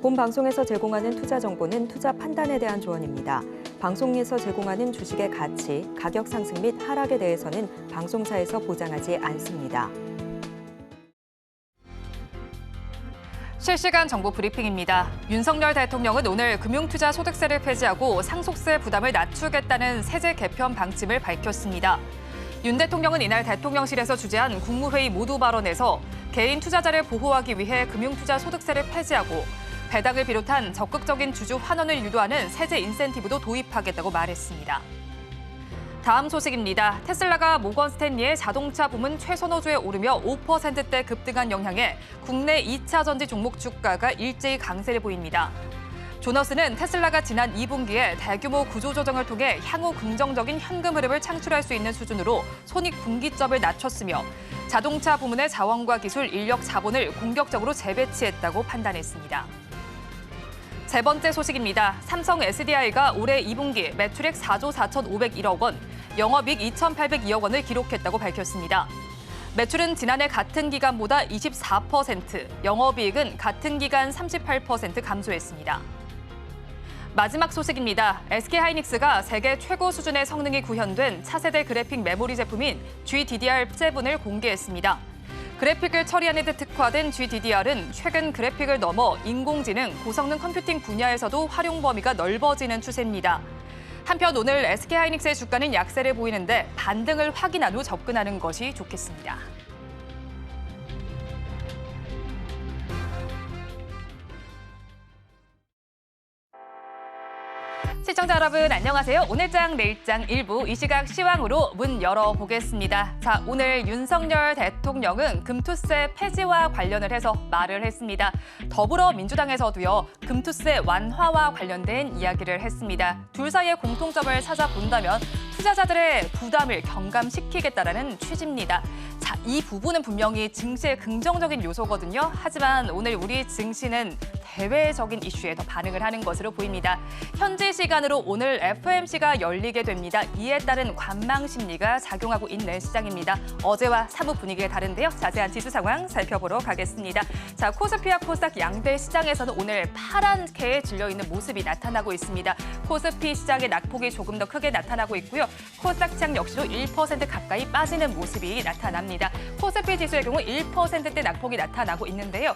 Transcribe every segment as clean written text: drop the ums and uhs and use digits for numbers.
본 방송에서 제공하는 투자 정보는 투자 판단에 대한 조언입니다. 방송에서 제공하는 주식의 가치, 가격 상승 및 하락에 대해서는 방송사에서 보장하지 않습니다. 실시간 정보 브리핑입니다. 윤석열 대통령은 오늘 금융투자 소득세를 폐지하고 상속세 부담을 낮추겠다는 세제 개편 방침을 밝혔습니다. 윤 대통령은 이날 대통령실에서 주재한 국무회의 모두 발언에서 개인 투자자를 보호하기 위해 금융투자 소득세를 폐지하고 배당을 비롯한 적극적인 주주 환원을 유도하는 세제 인센티브도 도입하겠다고 말했습니다. 다음 소식입니다. 테슬라가 모건 스탠리의 자동차 부문 최선호주에 오르며 5%대 급등한 영향에 국내 2차 전지 종목 주가가 일제히 강세를 보입니다. 조너스는 테슬라가 지난 2분기에 대규모 구조조정을 통해 향후 긍정적인 현금 흐름을 창출할 수 있는 수준으로 손익 분기점을 낮췄으며 자동차 부문의 자원과 기술, 인력, 자본을 공격적으로 재배치했다고 판단했습니다. 세 번째 소식입니다. 삼성 SDI가 올해 2분기 매출액 4조 4,501억 원, 영업이익 2,802억 원을 기록했다고 밝혔습니다. 매출은 지난해 같은 기간보다 24%, 영업이익은 같은 기간 38% 감소했습니다. 마지막 소식입니다. SK하이닉스가 세계 최고 수준의 성능이 구현된 차세대 그래픽 메모리 제품인 GDDR7을 공개했습니다. 그래픽을 처리하는 데 특화된 GDDR은 최근 그래픽을 넘어 인공지능, 고성능 컴퓨팅 분야에서도 활용 범위가 넓어지는 추세입니다. 한편 오늘 SK하이닉스의 주가는 약세를 보이는데 반등을 확인한 후 접근하는 것이 좋겠습니다. 시청자 여러분 안녕하세요. 오늘장 내일장 일부 이 시각 시황으로 문 열어보겠습니다. 자, 오늘 윤석열 대통령은 금투세 폐지와 관련을 해서 말을 했습니다. 더불어민주당에서도요. 금투세 완화와 관련된 이야기를 했습니다. 둘 사이의 공통점을 찾아본다면 투자자들의 부담을 경감시키겠다라는 취지입니다. 자, 이 부분은 분명히 증시의 긍정적인 요소거든요. 하지만 오늘 우리 증시는 대외적인 이슈에 더 반응을 하는 것으로 보입니다. 현지 시간으로 오늘 FOMC가 열리게 됩니다. 이에 따른 관망 심리가 작용하고 있는 시장입니다. 어제와 사뭇 분위기가 다른데요. 자세한 지수 상황 살펴보러 가겠습니다. 자, 코스피와 코스닥 양대 시장에서는 오늘 파랗게 질려있는 모습이 나타나고 있습니다. 코스피 시장의 낙폭이 조금 더 크게 나타나고 있고요. 코스닥 시장 역시도 1% 가까이 빠지는 모습이 나타납니다. 코스피 지수의 경우 1%대 낙폭이 나타나고 있는데요.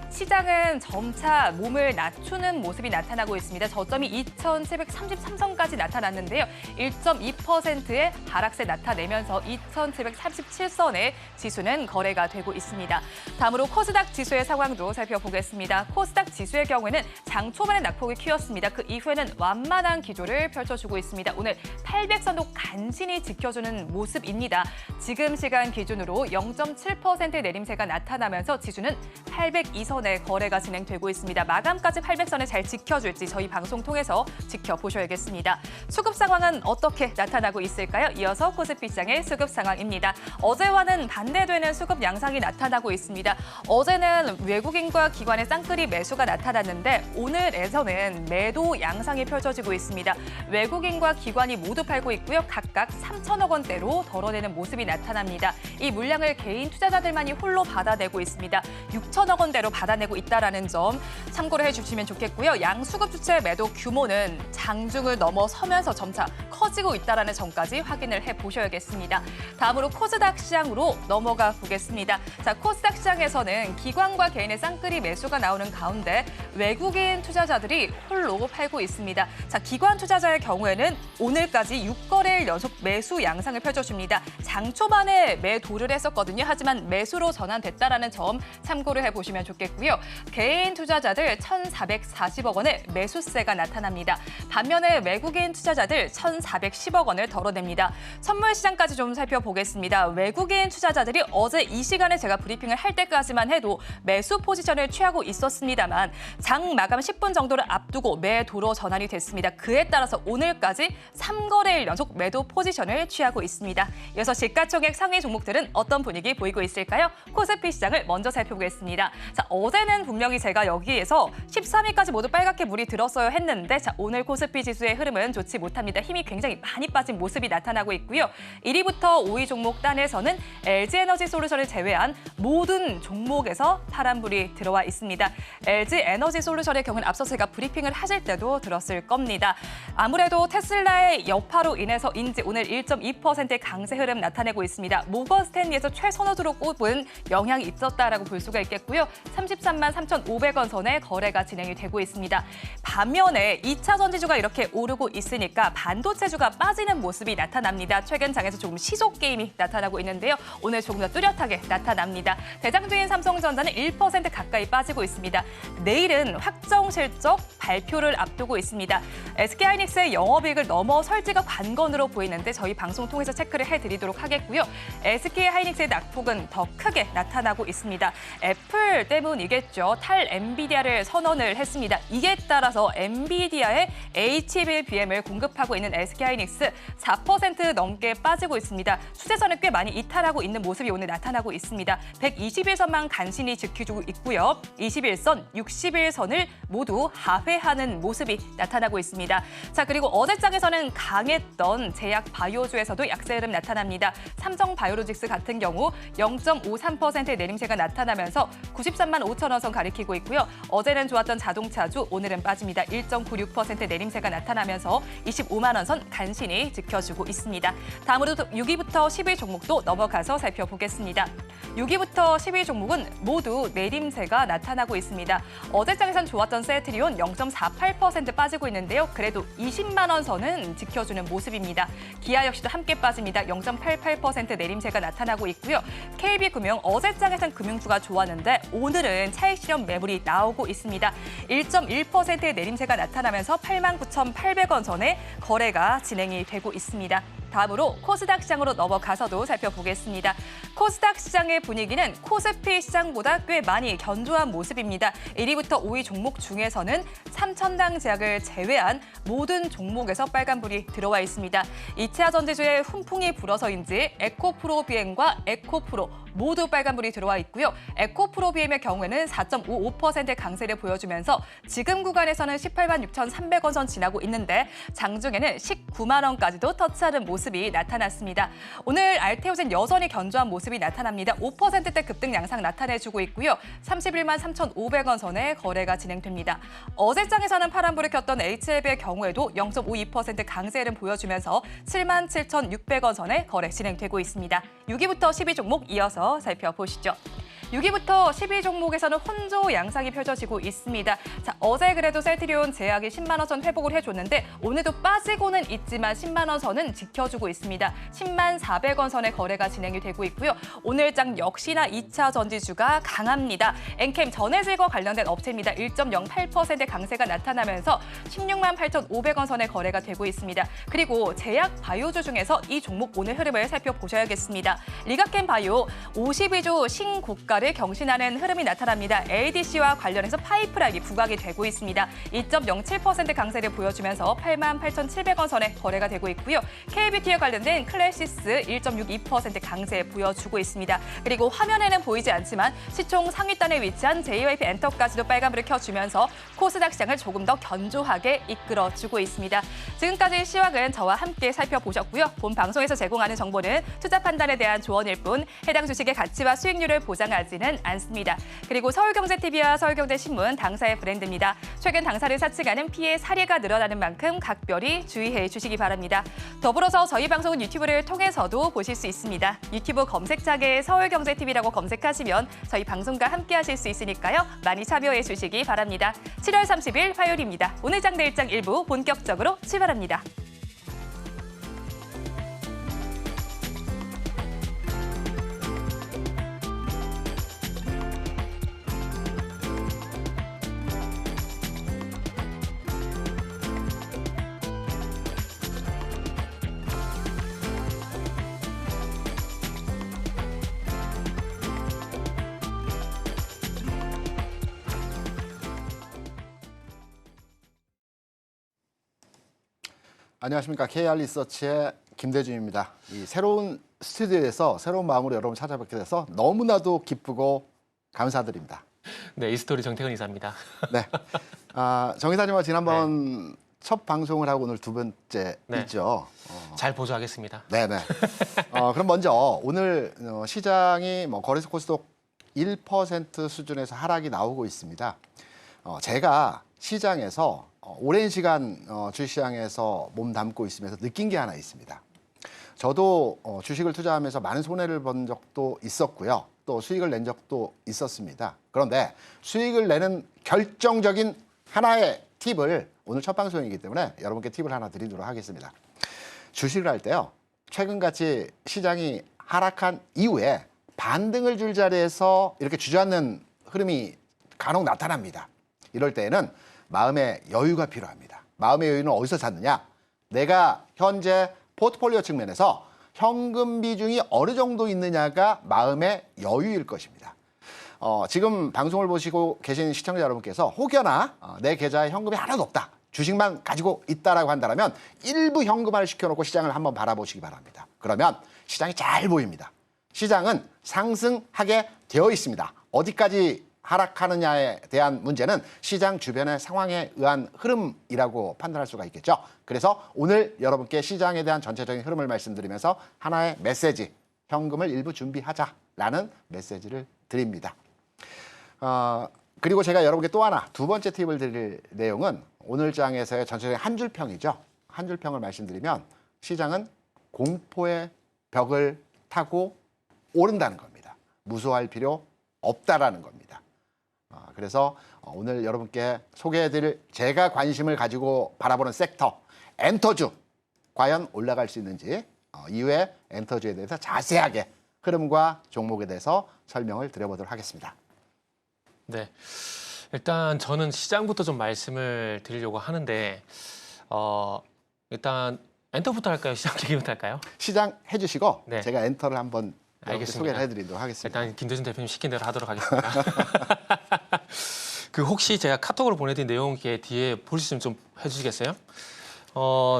시장은 점차 몸을 낮추는 모습이 나타나고 있습니다. 저점이 2,733선까지 나타났는데요. 1.2%의 하락세 나타내면서 2,737선의 지수는 거래가 되고 있습니다. 다음으로 코스닥 지수의 상황도 살펴보겠습니다. 코스닥 지수의 경우에는 장 초반에 낙폭이 키웠습니다. 그 이후에는 완만한 기조를 펼쳐주고 있습니다. 오늘 800선도 간신히 지켜주는 모습입니다. 지금 시간 기준으로 0.7%의 내림세가 나타나면서 지수는 802선에 거래가 진행되고 있습니다. 마감까지 800선을 잘 지켜줄지 저희 방송 통해서 지켜보셔야겠습니다. 수급 상황은 어떻게 나타나고 있을까요? 이어서 코스피 시장의 수급 상황입니다. 어제와는 반대되는 수급 양상이 나타나고 있습니다. 어제는 외국인과 기관의 쌍끌이 매수가 나타났는데 오늘에서는 매도 양상이 펼쳐지고 있습니다. 외국인과 기관이 모두 팔고 있고요. 각각 3천억 원대로 덜어내는 모습이 나타납니다. 이 물량을 개인 투자자들만이 홀로 받아내고 있습니다. 6천억 원대로 받아내고 있다는 점 참고를 해주시면 좋겠고요. 양수급 주체 매도 규모는 장중을 넘어서면서 점차 커지고 있다는 점까지 확인을 해보셔야겠습니다. 다음으로 코스닥 시장으로 넘어가 보겠습니다. 자, 코스닥 시장에서는 기관과 개인의 쌍끌이 매수가 나오는 가운데 외국인 투자자들이 홀로 팔고 있습니다. 자, 기관 투자자의 경우에는 오늘까지 6거래일 연속 매수 양상을 펼쳐줍니다. 장 초반에 매도를 했었거든요. 하지만 매수로 전환됐다는 점 참고를 해보시면 좋겠고요. 개인 투자자들 1,440억 원의 매수세가 나타납니다. 반면에 외국인 투자자들 1,410억 원을 덜어냅니다. 선물 시장까지 좀 살펴보겠습니다. 외국인 투자자들이 어제 이 시간에 제가 브리핑을 할 때까지만 해도 매수 포지션을 취하고 있었습니다만 장 마감 10분 정도를 앞두고 매도로 전환이 됐습니다. 그에 따라서 오늘까지 3거래일 연속 매도 포지션을 취하고 있습니다. 이어서 시가총액 상위 종목들은 어떤 분위기 보이고 있을까요? 코스피 시장을 먼저 살펴보겠습니다. 자, 어제는 분명히 제가 여기에서 시작해서 13위까지 모두 빨갛게 물이 들었어야 했는데 자, 오늘 코스피 지수의 흐름은 좋지 못합니다. 힘이 굉장히 많이 빠진 모습이 나타나고 있고요. 1위부터 5위 종목 단에서는 LG에너지솔루션을 제외한 모든 종목에서 파란불이 들어와 있습니다. LG에너지솔루션의 경우는 앞서 제가 브리핑을 하실 때도 들었을 겁니다. 아무래도 테슬라의 여파로 인해서인지 오늘 1.2%의 강세 흐름 나타내고 있습니다. 모건 스탠리에서 최선호주로 꼽은 영향이 있었다라고 볼 수가 있겠고요. 33만 3,500원 선에 거래가 진행이 되고 있습니다. 반면에 2차 전지주가 이렇게 오르고 있으니까 반도체주가 빠지는 모습이 나타납니다. 최근 장에서 조금 시속 게임이 나타나고 있는데요. 오늘 조금 더 뚜렷하게 나타납니다. 대장주인 삼성전자는 1% 가까이 빠지고 있습니다. 내일은 확정 실적 발표를 앞두고 있습니다. SK하이닉스의 영업이익을 넘어설지가 관건으로 보이는데 저희 방송 통해서 체크를 해드리도록 하겠고요. SK하이닉스의 낙폭은 더 크게 나타나고 있습니다. 애플 때문이겠죠. 탈 엔비디아를 선언을 했습니다. 이에 따라서 엔비디아의 HBM을 공급하고 있는 SK하이닉스 4% 넘게 빠지고 있습니다. 추세선을 꽤 많이 이탈하고 있는 모습이 오늘 나타나고 있습니다. 121선만 간신히 지켜주고 있고요. 21선, 60일선을 모두 하회하는 모습이 나타나고 있습니다. 자, 그리고 어제장에서는 강했던 제약 바이오주에서도 약세 흐름 나타납니다. 삼성 바이오로직스 같은 경우 0.53%의 내림세가 나타나면서 93만 5천 원 선 가리키고 있고요. 어제는 좋았던 자동차주, 오늘은 빠집니다. 1.96% 내림세가 나타나면서 25만 원 선 간신히 지켜주고 있습니다. 다음으로 6위부터 10위 종목도 넘어가서 살펴보겠습니다. 6위부터 10위 종목은 모두 내림세가 나타나고 있습니다. 어제장에선 좋았던 세트리온 0.48% 빠지고 있는데요. 그래도 20만 원 선은 지켜주는 모습입니다. 기아 역시도 함께 빠집니다. 0.88% 내림세가 나타나고 있고요. KB금융 어제장에선 금융주가 좋았는데 오늘은 차익 실현 매물이 나오고 있습니다. 1.1%의 내림세가 나타나면서 89,800원 선에 거래가 진행이 되고 있습니다. 다음으로 코스닥 시장으로 넘어가서도 살펴보겠습니다. 코스닥 시장의 분위기는 코스피 시장보다 꽤 많이 견조한 모습입니다. 1위부터 5위 종목 중에서는 3천당 제약을 제외한 모든 종목에서 빨간불이 들어와 있습니다. 2차 전지주의 훈풍이 불어서인지 에코프로비엠과 에코프로 모두 빨간불이 들어와 있고요. 에코프로비엠의 경우에는 4.55%의 강세를 보여주면서 지금 구간에서는 18만 6,300원 선 지나고 있는데 장중에는 19만 원까지도 터치하는 모습이 나타났습니다. 오늘 알테오젠 여전히 견조한 모습이 나타납니다. 5%대 급등 양상 나타내주고 있고요. 31만 3,500원 선에 거래가 진행됩니다. 어제장에서는 파란불을 켰던 HLB의 경우에도 0.52% 강세를 보여주면서 7만 7,600원 선에 거래 진행되고 있습니다. 6위부터 10위 종목 이어서 살펴보시죠. 6위부터 10위 종목에서는 혼조 양상이 펼쳐지고 있습니다. 자, 어제 그래도 셀트리온 제약이 10만 원 선 회복을 해줬는데 오늘도 빠지고는 있지만 10만 원 선은 지켜주고 있습니다. 10만 400원 선의 거래가 진행이 되고 있고요. 오늘장 역시나 2차 전지주가 강합니다. 엔캠 전해질과 관련된 업체입니다. 1.08%의 강세가 나타나면서 16만 8,500원 선의 거래가 되고 있습니다. 그리고 제약 바이오주 중에서 이 종목 오늘 흐름을 살펴보셔야겠습니다. 리가켄 바이오 52주 신고가 를 경신하는 흐름이 나타납니다. ADC와 관련해서 파이프라인이 부각이 되고 있습니다. 2.07% 강세를 보여주면서 88,700원 선에 거래가 되고 있고요. KBT에 관련된 클래시스 1.62% 강세 보여주고 있습니다. 그리고 화면에는 보이지 않지만 시총 상위단에 위치한 JYP 엔터까지도 빨간불을 켜주면서 코스닥 시장을 조금 더 견조하게 이끌어주고 있습니다. 지금까지 시황은 저와 함께 살펴보셨고요. 본 방송에서 제공하는 정보는 투자 판단에 대한 조언일 뿐 해당 주식의 가치와 수익률을 보장하지 는 않습니다. 그리고 서울경제TV와 서울경제신문 당사의 브랜드입니다. 최근 당사를 사측하는 피해 사례가 늘어나는 만큼 각별히 주의해 주시기 바랍니다. 더불어서 저희 방송은 유튜브를 통해서도 보실 수 있습니다. 유튜브 검색창에 서울경제TV라고 검색하시면 저희 방송과 함께 하실 수 있으니까요. 많이 참여해 주시기 바랍니다. 7월 30일 화요일입니다. 오늘 장 내일장 1부 본격적으로 출발합니다. 안녕하십니까. KR리서치의 김대중입니다. 이 새로운 스튜디오에서 새로운 마음으로 여러분 찾아뵙게 돼서 너무나도 기쁘고 감사드립니다. 네, 이스토리 정태근 이사입니다. 네. 정 이사님과 지난번 첫 방송을 하고 오늘 두 번째 네. 있죠. 잘 보조하겠습니다. 네네. 그럼 먼저 오늘 시장이 거래소 코스닥 1% 수준에서 하락이 나오고 있습니다. 제가 시장에서 오랜 시간 주식시장에서 몸담고 있으면서 느낀 게 하나 있습니다. 저도 주식을 투자하면서 많은 손해를 본 적도 있었고요. 또 수익을 낸 적도 있었습니다. 그런데 수익을 내는 결정적인 하나의 팁을 오늘 첫 방송이기 때문에 여러분께 팁을 하나 드리도록 하겠습니다. 주식을 할 때요. 최근같이 시장이 하락한 이후에 반등을 줄 자리에서 이렇게 주저앉는 흐름이 간혹 나타납니다. 이럴 때에는 마음의 여유가 필요합니다. 마음의 여유는 어디서 찾느냐? 내가 현재 포트폴리오 측면에서 현금 비중이 어느 정도 있느냐가 마음의 여유일 것입니다. 지금 방송을 보시고 계신 시청자 여러분께서 혹여나 내 계좌에 현금이 하나도 없다. 주식만 가지고 있다라고 한다면 일부 현금화를 시켜놓고 시장을 한번 바라보시기 바랍니다. 그러면 시장이 잘 보입니다. 시장은 상승하게 되어 있습니다. 어디까지 하락하느냐에 대한 문제는 시장 주변의 상황에 의한 흐름이라고 판단할 수가 있겠죠. 그래서 오늘 여러분께 시장에 대한 전체적인 흐름을 말씀드리면서 하나의 메시지, 현금을 일부 준비하자라는 메시지를 드립니다. 그리고 제가 여러분께 또 하나 두 번째 팁을 드릴 내용은 오늘 장에서의 전체적인 한 줄 평이죠. 한 줄 평을 말씀드리면 시장은 공포의 벽을 타고 오른다는 겁니다. 무서워할 필요 없다라는 겁니다. 그래서 오늘 여러분께 소개해드릴 제가 관심을 가지고 바라보는 섹터, 엔터주, 과연 올라갈 수 있는지 이후에 엔터주에 대해서 자세하게 흐름과 종목에 대해서 설명을 드려보도록 하겠습니다. 네, 일단 저는 시장부터 좀 말씀을 드리려고 하는데 일단 엔터부터 할까요? 시장 얘기부터 할까요? 시장 해주시고 네. 제가 엔터를 한번 알겠습니다. 소개를 해드리도록 하겠습니다. 일단 김대중 대표님 시킨 대로 하도록 하겠습니다. 그 혹시 제가 카톡으로 보내드린 내용 뒤에 볼 수 있으면 좀 해주시겠어요?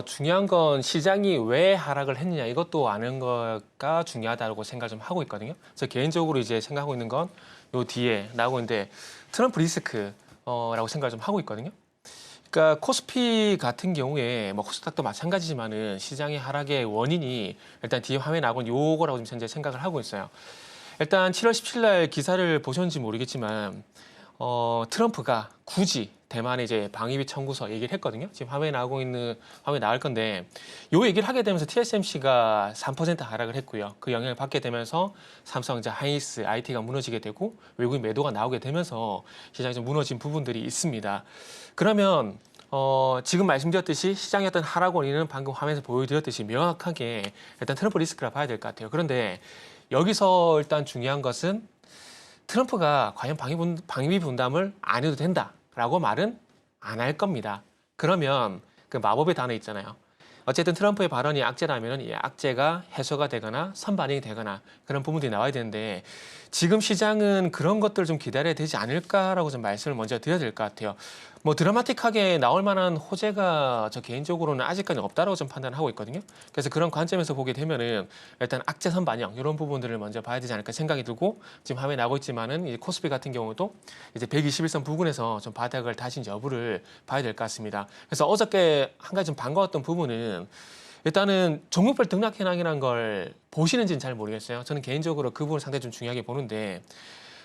중요한 건 시장이 왜 하락을 했느냐 이것도 아는 거가 중요하다고 생각을 좀 하고 있거든요. 그래서 개인적으로 이제 생각하고 있는 건 요 뒤에 나오고 있는데 트럼프 리스크라고 생각을 좀 하고 있거든요. 그러니까 코스피 같은 경우에 코스닥도 마찬가지지만은 시장의 하락의 원인이 일단 뒤에 화면에 나오는 요거라고 지금 현재 생각을 하고 있어요. 일단 7월 17일 날 기사를 보셨는지 모르겠지만 트럼프가 굳이 대만에 이제 방위비 청구서 얘기를 했거든요. 지금 화면에 나올 건데 요 얘기를 하게 되면서 TSMC가 3% 하락을 했고요. 그 영향을 받게 되면서 삼성전자, 하이닉스, IT가 무너지게 되고 외국인 매도가 나오게 되면서 시장이 좀 무너진 부분들이 있습니다. 그러면 지금 말씀드렸듯이 시장의 어떤 하락 원인은 방금 화면에서 보여드렸듯이 명확하게 일단 트럼프 리스크라 봐야 될 것 같아요. 그런데 여기서 일단 중요한 것은 트럼프가 과연 방위비 분담을 안 해도 된다라고 말은 안 할 겁니다. 그러면 그 마법의 단어 있잖아요. 어쨌든 트럼프의 발언이 악재라면 이 악재가 해소가 되거나 선반영이 되거나 그런 부분들이 나와야 되는데 지금 시장은 그런 것들을 좀 기다려야 되지 않을까라고 좀 말씀을 먼저 드려야 될 것 같아요. 드라마틱하게 나올 만한 호재가 저 개인적으로는 아직까지 없다라고 좀 판단하고 있거든요. 그래서 그런 관점에서 보게 되면은 일단 악재 선반영 이런 부분들을 먼저 봐야 되지 않을까 생각이 들고 지금 화면에 나오고 있지만은 이제 코스피 같은 경우도 이제 121선 부근에서 좀 바닥을 다진 여부를 봐야 될 것 같습니다. 그래서 어저께 한 가지 좀 반가웠던 부분은 일단은 종목별 등락 현황이라는 걸 보시는지는 잘 모르겠어요. 저는 개인적으로 그 부분을 상당히 좀 중요하게 보는데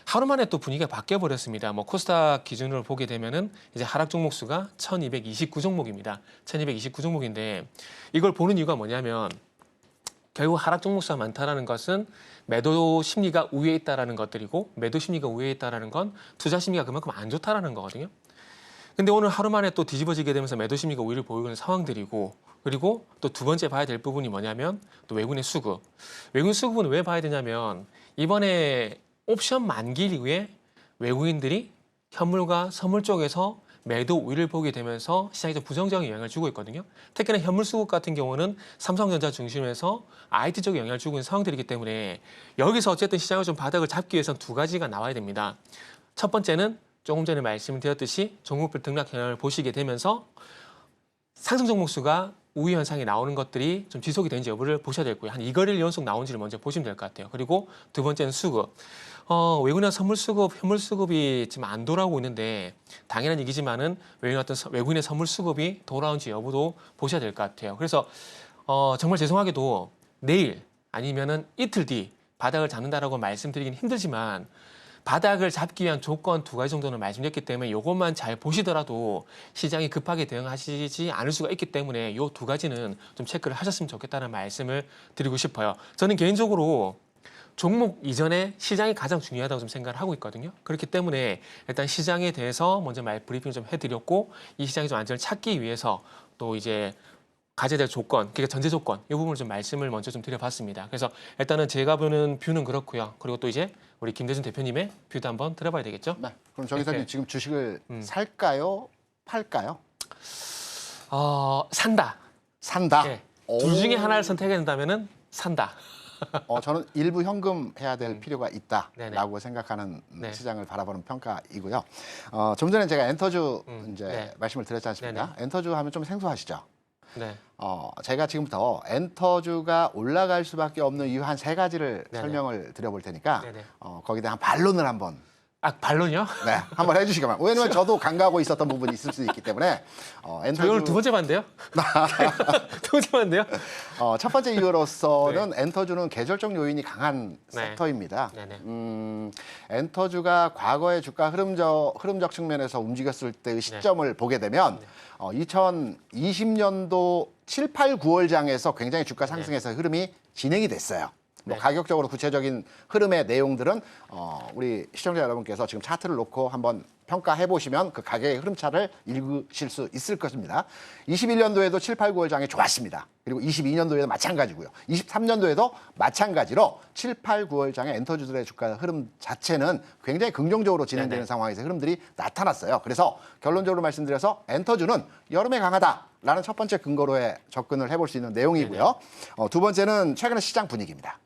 하루 만에 또 분위기가 바뀌어 버렸습니다. 코스닥 기준으로 보게 되면은 이제 하락 종목 수가 1229 종목입니다. 1229 종목인데 이걸 보는 이유가 뭐냐면 결국 하락 종목 수가 많다라는 것은 매도 심리가 우위에 있다라는 것들이고 매도 심리가 우위에 있다라는 건 투자 심리가 그만큼 안 좋다라는 거거든요. 근데 오늘 하루 만에 또 뒤집어지게 되면서 매도 심리가 우위를 보이고 있는 상황들이고 그리고 또 두 번째 봐야 될 부분이 뭐냐면 또 외국인의 수급. 외국인 수급은 왜 봐야 되냐면 이번에 옵션 만기 이후에 외국인들이 현물과 선물 쪽에서 매도 우위를 보게 되면서 시장에 좀 부정적인 영향을 주고 있거든요. 특히나 현물 수급 같은 경우는 삼성전자 중심에서 IT 쪽에 영향을 주고 있는 상황들이기 때문에 여기서 어쨌든 시장을 좀 바닥을 잡기 위해서는 두 가지가 나와야 됩니다. 첫 번째는 조금 전에 말씀드렸듯이 종목별 등락 현황을 보시게 되면서 상승 종목 수가 우위 현상이 나오는 것들이 좀 지속이 되는지 여부를 보셔야 되고요. 한 2거래일 연속 나온지를 먼저 보시면 될 것 같아요. 그리고 두 번째는 수급. 외국인의 선물 수급, 현물 수급이 지금 안 돌아오고 있는데 당연한 얘기지만은 외국인의 선물 수급이 돌아온지 여부도 보셔야 될 것 같아요. 그래서 정말 죄송하게도 내일 아니면은 이틀 뒤 바닥을 잡는다라고 말씀드리긴 힘들지만 바닥을 잡기 위한 조건 2가지 정도는 말씀드렸기 때문에 이것만 잘 보시더라도 시장이 급하게 대응하시지 않을 수가 있기 때문에 이 2가지는 좀 체크를 하셨으면 좋겠다는 말씀을 드리고 싶어요. 저는 개인적으로 종목 이전에 시장이 가장 중요하다고 좀 생각을 하고 있거든요. 그렇기 때문에 일단 시장에 대해서 먼저 브리핑 좀 해드렸고 이 시장의 좀 안정을 찾기 위해서 또 이제 가져야 될 조건, 그러니까 전제 조건 이 부분을 좀 말씀을 먼저 좀 드려봤습니다. 그래서 일단은 제가 보는 뷰는 그렇고요. 그리고 또 이제 우리 김대중 대표님의 뷰도 한번 들어봐야 되겠죠? 네. 그럼 정 이사님 네. 지금 주식을 살까요? 팔까요? 산다. 산다. 네. 오. 둘 중에 하나를 선택해야 된다면은 산다. 저는 일부 현금해야 될 필요가 있다라고 네네. 생각하는 네. 시장을 바라보는 평가이고요. 좀 전에 제가 엔터주 이제 네. 말씀을 드렸지 않습니까? 네네. 엔터주 하면 좀 생소하시죠? 네. 제가 지금부터 엔터주가 올라갈 수밖에 없는 이유 한 3가지를 네네. 설명을 드려볼 테니까 네네. 거기에 대한 반론을 한번 반론이요? 네, 한번 해주시기 바랍니다. 왜냐면 저도 간과하고 있었던 부분이 있을 수 있기 때문에 저희 오늘 두 번째 봤는데요? 두 번째 봤는데요? 첫 번째 이유로서는 엔터주는 계절적 요인이 강한 네. 섹터입니다. 네네. 엔터주가 과거의 주가 흐름적 측면에서 움직였을 때의 시점을 보게 되면 2020년도 7, 8, 9월장에서 굉장히 주가 상승해서 흐름이 진행이 됐어요. 뭐 네. 가격적으로 구체적인 흐름의 내용들은 우리 시청자 여러분께서 지금 차트를 놓고 한번 평가해 보시면 그 가격의 흐름차를 읽으실 수 있을 것입니다. 21년도에도 7, 8, 9월장에 좋았습니다. 그리고 22년도에도 마찬가지고요. 23년도에도 마찬가지로 7, 8, 9월장의 엔터주들의 주가 흐름 자체는 굉장히 긍정적으로 진행되는 네네. 상황에서 흐름들이 나타났어요. 그래서 결론적으로 말씀드려서 엔터주는 여름에 강하다라는 첫 번째 근거로의 접근을 해볼 수 있는 내용이고요. 두 번째는 최근의 시장 분위기입니다.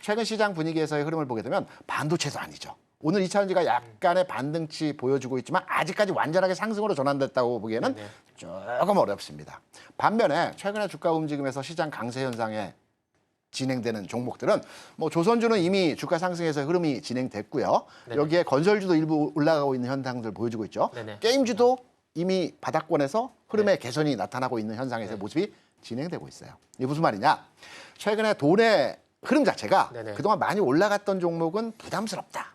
최근 시장 분위기에서의 흐름을 보게 되면 반도체도 아니죠. 오늘 2차전지가 약간의 반등치 보여주고 있지만 아직까지 완전하게 상승으로 전환됐다고 보기에는 네네. 조금 어렵습니다. 반면에 최근의 주가 움직임에서 시장 강세 현상에 진행되는 종목들은 뭐 조선주는 이미 주가 상승에서 흐름이 진행됐고요. 네네. 여기에 건설주도 일부 올라가고 있는 현상들 보여주고 있죠. 네네. 게임주도 이미 바닥권에서 흐름의 개선이 나타나고 있는 현상에서의 모습이 진행되고 있어요. 이게 무슨 말이냐? 최근에 돈의 흐름 자체가 네네. 그동안 많이 올라갔던 종목은 부담스럽다.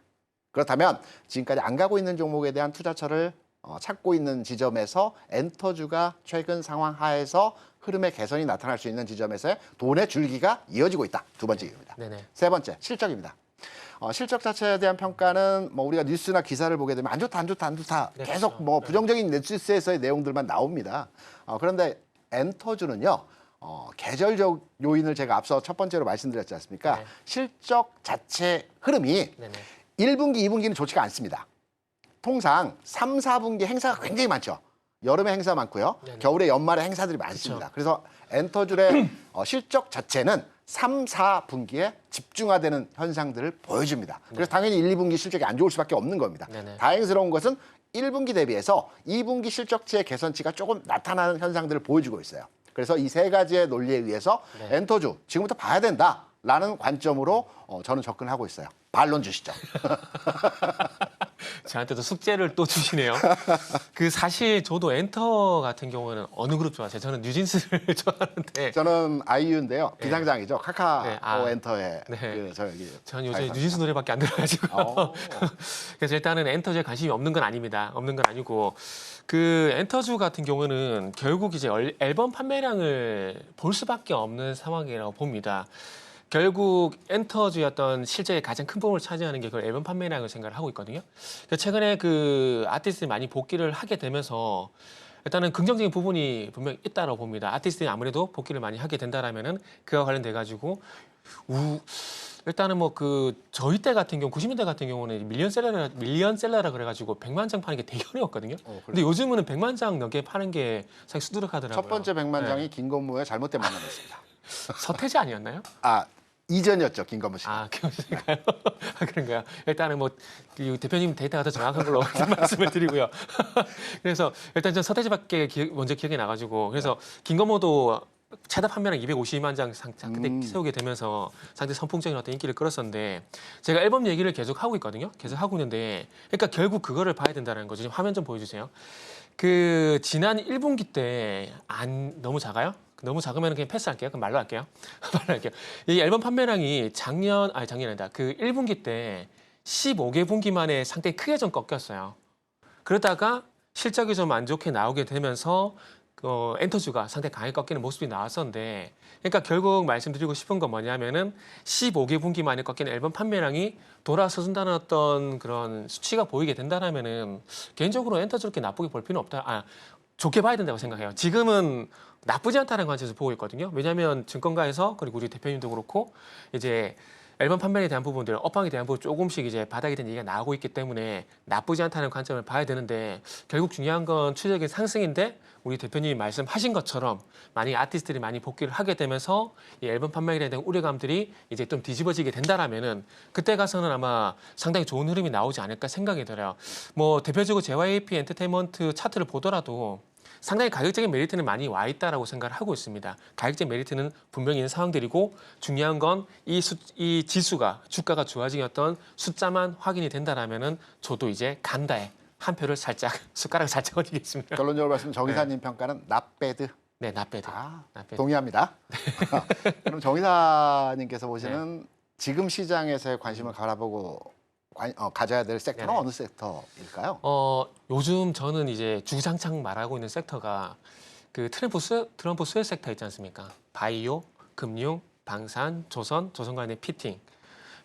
그렇다면 지금까지 안 가고 있는 종목에 대한 투자처를 찾고 있는 지점에서 엔터주가 최근 상황 하에서 흐름의 개선이 나타날 수 있는 지점에서의 돈의 줄기가 이어지고 있다. 두 번째 이유입니다. 네네. 세 번째, 실적입니다. 실적 자체에 대한 평가는 뭐 우리가 뉴스나 기사를 보게 되면 안 좋다, 안 좋다, 안 좋다. 네, 계속 그렇죠. 뭐 부정적인 뉴스에서의 내용들만 나옵니다. 그런데 엔터주는요. 계절적 요인을 제가 앞서 첫 번째로 말씀드렸지 않습니까? 네. 실적 자체 흐름이 네네. 1분기, 2분기는 좋지가 않습니다. 통상 3, 4분기 행사가 굉장히 많죠. 여름에 행사 많고요. 네네. 겨울에 연말에 행사들이 많습니다. 그래서 엔터줄의 실적 자체는 3, 4분기에 집중화되는 현상들을 보여줍니다. 그래서 당연히 1, 2분기 실적이 안 좋을 수밖에 없는 겁니다. 네네. 다행스러운 것은 1분기 대비해서 2분기 실적치의 개선치가 조금 나타나는 현상들을 보여주고 있어요. 그래서 이 3가지의 논리에 의해서 네. 엔터주 지금부터 봐야 된다라는 관점으로 저는 접근하고 있어요. 반론 주시죠. 저한테도 숙제를 또 주시네요. 사실 저도 엔터 같은 경우는 어느 그룹 좋아하세요? 저는 뉴진스를 좋아하는데 저는 아이유인데요. 비상장이죠. 카카오 네. 아. 엔터의 네. 저기 전 요새 가입합니다. 뉴진스 노래밖에 안 들어가지고 그래서 일단은 엔터주에 관심이 없는 건 아닙니다. 없는 건 아니고 엔터주 같은 경우는 결국 이제 앨범 판매량을 볼 수밖에 없는 상황이라고 봅니다. 결국 엔터주였던 실적의 가장 큰 부분을 차지하는 게 그 앨범 판매량을 생각을 하고 있거든요. 그래서 최근에 아티스트들이 많이 복귀를 하게 되면서 일단은 긍정적인 부분이 분명히 있다고 봅니다. 아티스트들이 아무래도 복귀를 많이 하게 된다라면은 그와 관련돼 가지고 일단은 저희 때 같은 경우 90년대 같은 경우는 밀리언셀러라 그래가지고 100만 장 파는 게 되게 어려웠거든요. 근데 요즘은 100만 장 넘게 파는 게 사실 수두룩하더라고요. 첫 번째 백만장이 김건모의 잘못된 만남이었습니다. 서태지 아니었나요? 이전이었죠, 김건모 씨가. 그런가요? 그런가요? 일단은 대표님 데이터가 더 정확한 걸로 말씀을 드리고요. 그래서 일단 전 서태지밖에 먼저 기억이 나가지고 그래서 김건모도 최다 판매량 252만 장 그때 세우게 되면서 상당히 선풍적인 어떤 인기를 끌었었는데 제가 앨범 얘기를 계속 하고 있거든요. 계속 하고 있는데 그러니까 결국 그거를 봐야 된다는 거죠. 지금 화면 좀 보여주세요. 그 지난 1분기 때 안 너무 작아요? 너무 작으면 그냥 패스할게요. 그럼 말로 할게요. 말로 할게요. 이 앨범 판매량이 작년이 아니다. 그 1분기 때 15개 분기 만에 상당히 크게 좀 꺾였어요. 그러다가 실적이 좀 안 좋게 나오게 되면서 엔터주가 상당히 강하게 꺾이는 모습이 나왔었는데 그러니까 결국 말씀드리고 싶은 건 뭐냐면은 15개 분기 만에 꺾인 앨범 판매량이 돌아서준다는 어떤 그런 수치가 보이게 된다면은 개인적으로 엔터주 그렇게 나쁘게 볼 필요는 없다. 좋게 봐야 된다고 생각해요. 지금은 나쁘지 않다는 관점에서 보고 있거든요. 왜냐하면 증권가에서 그리고 우리 대표님도 그렇고 이제 앨범 판매에 대한 부분들, 업황에 대한 부분 조금씩 이제 바닥에 대한 얘기가 나오고 있기 때문에 나쁘지 않다는 관점을 봐야 되는데 결국 중요한 건 추세적인 상승인데 우리 대표님이 말씀하신 것처럼 만약에 아티스트들이 많이 복귀를 하게 되면서 이 앨범 판매에 대한 우려감들이 이제 좀 뒤집어지게 된다라면은 그때 가서는 아마 상당히 좋은 흐름이 나오지 않을까 생각이 들어요. 뭐 대표적으로 JYP 엔터테인먼트 차트를 보더라도 상당히 가격적인 메리트는 많이 와 있다라고 생각을 하고 있습니다. 가격적 메리트는 분명히 있는 상황들이고 중요한 건 이 지수가 주가가 좋아지는 어떤 숫자만 확인이 된다라면은 저도 이제 간다에 한 표를 살짝 숟가락을 살짝 얹겠습니다. 결론적으로 말씀 정 이사님 평가는 not 네, 나빼드. bad. 동의합니다. 그럼 정 이사님께서 보시는 지금 시장에서의 관심을 가져야 될 섹터는 네네. 어느 섹터일까요? 요즘 저는 이제 주장창 말하고 있는 섹터가 그 트럼프 수혜 섹터 있지 않습니까? 바이오, 금융, 방산, 조선 간의 피팅.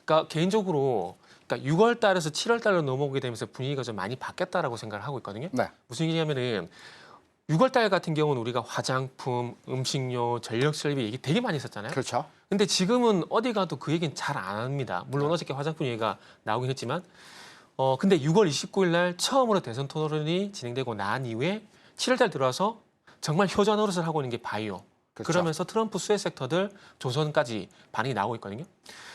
그러니까 개인적으로 그러니까 6월 달에서 7월 달로 넘어오게 되면서 분위기가 좀 많이 바뀌었다라고 생각을 하고 있거든요. 네. 무슨 얘기냐면은 6월 달 같은 경우는 우리가 화장품, 음식료, 전력 설비 얘기 되게 많이 했었잖아요. 그렇죠. 근데 지금은 어디 가도 그 얘기는 잘 안 합니다. 물론 어저께 화장품 얘기가 나오긴 했지만 근데 6월 29일 날 처음으로 대선 토론이 진행되고 난 이후에 7월 달 들어와서 정말 효자 노릇을 하고 있는 게 바이오. 그렇죠. 그러면서 트럼프 수혜 섹터들 조선까지 반응이 나오고 있거든요.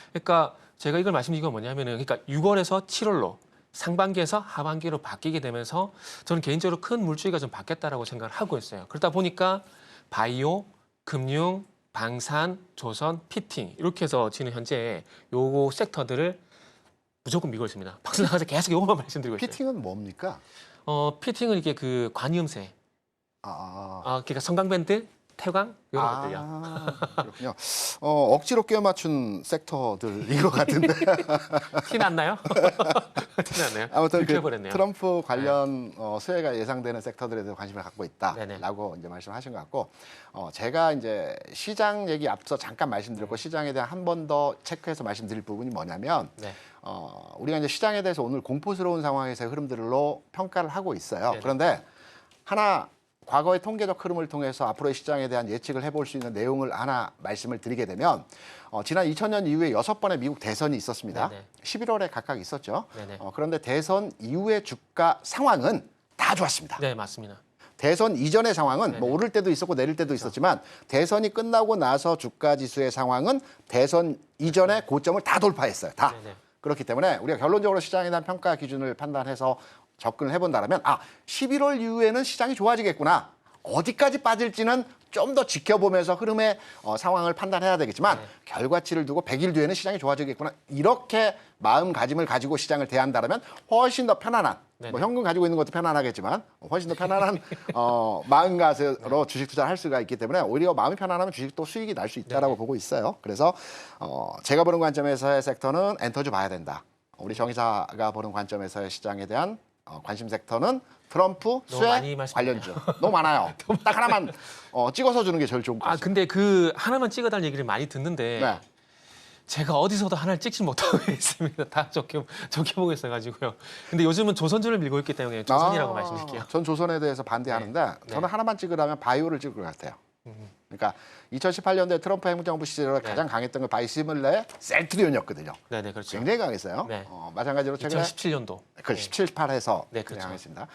그러니까 제가 이걸 말씀드린 건 뭐냐면은 그러니까 6월에서 7월로 상반기에서 하반기로 바뀌게 되면서 저는 개인적으로 큰 물줄기가 좀 바뀌었다라고 생각을 하고 있어요. 그러다 보니까 바이오, 금융, 방산, 조선, 피팅 이렇게 해서 지금 현재 요거 섹터들을 무조건 믿고 있습니다. 박수 나가서 계속 요거만 말씀드리고 있어요. 피팅은 뭡니까? 피팅은 이게 그 관이음새, 그러니까 성강밴드, 태광 이런 것들요. 그렇군요. 억지로 끼워 맞춘 섹터들인 것 같은데. 티 났나요? 티 났나요? 아무튼 그 들켜버렸네요. 트럼프 관련 수혜가 예상되는 섹터들에 대해서 관심을 갖고 네네. 있다라고 이제 말씀하신 것 같고, 제가 이제 시장 얘기 앞서 잠깐 말씀드렸고 시장에 대한 한 번 더 체크해서 말씀드릴 부분이 뭐냐면, 네. 우리가 이제 시장에 대해서 오늘 공포스러운 상황에서의 흐름들로 평가를 하고 있어요. 네네. 그런데 하나 과거의 통계적 흐름을 통해서 앞으로의 시장에 대한 예측을 해볼 수 있는 내용을 하나 말씀을 드리게 되면 지난 2000년 이후에 6번의 미국 대선이 있었습니다. 네네. 11월에 각각 있었죠. 네네. 그런데 대선 이후의 주가 상황은 다 좋았습니다. 네, 맞습니다. 대선 이전의 상황은 네네. 뭐 오를 때도 있었고 내릴 때도 있었지만 대선이 끝나고 나서 주가 지수의 상황은 대선 이전의 고점을 다 돌파했어요. 다. 네네. 그렇기 때문에 우리가 결론적으로 시장에 대한 평가 기준을 판단해서 접근을 해본다면 11월 이후에는 시장이 좋아지겠구나. 어디까지 빠질지는 좀 더 지켜보면서 흐름의 상황을 판단해야 되겠지만 네. 결과치를 두고 100일 뒤에는 시장이 좋아지겠구나. 이렇게 마음가짐을 가지고 시장을 대한다면 훨씬 더 편안한 네네. 뭐 현금 가지고 있는 것도 편안하겠지만 훨씬 더 편안한 마음가짐으로 주식 투자를 할 수가 있기 때문에 오히려 마음이 편안하면 주식도 수익이 날 수 있다라고 보고 있어요. 그래서 제가 보는 관점에서의 섹터는 엔터주 봐야 된다. 우리 정 이사가 보는 관점에서의 시장에 대한 관심 섹터는 트럼프 수혜 많이 말씀드려요. 관련주. 너무 많아요. 딱 하나만 찍어서 주는 게 제일 좋은 거죠. 근데 그 하나만 찍어달라는 얘기를 많이 듣는데 네. 제가 어디서도 하나를 찍지 못하고 있습니다. 다 좋게 보고 있어가지고요. 근데 요즘은 조선주를 밀고 있기 때문에 조선이라고 말씀드릴게요. 전 조선에 대해서 반대하는데 네. 저는 하나만 찍으라면 바이오를 찍을 것 같아요. 그러니까 2018년도에 트럼프 행정부 시절에 네. 가장 강했던 건 바이시밀레의 셀트리온이었거든요. 네네, 그렇죠. 굉장히 강했어요. 네. 마찬가지로 최근에 2017년도. 그 17, 8에서 네, 그렇죠. 강했습니다.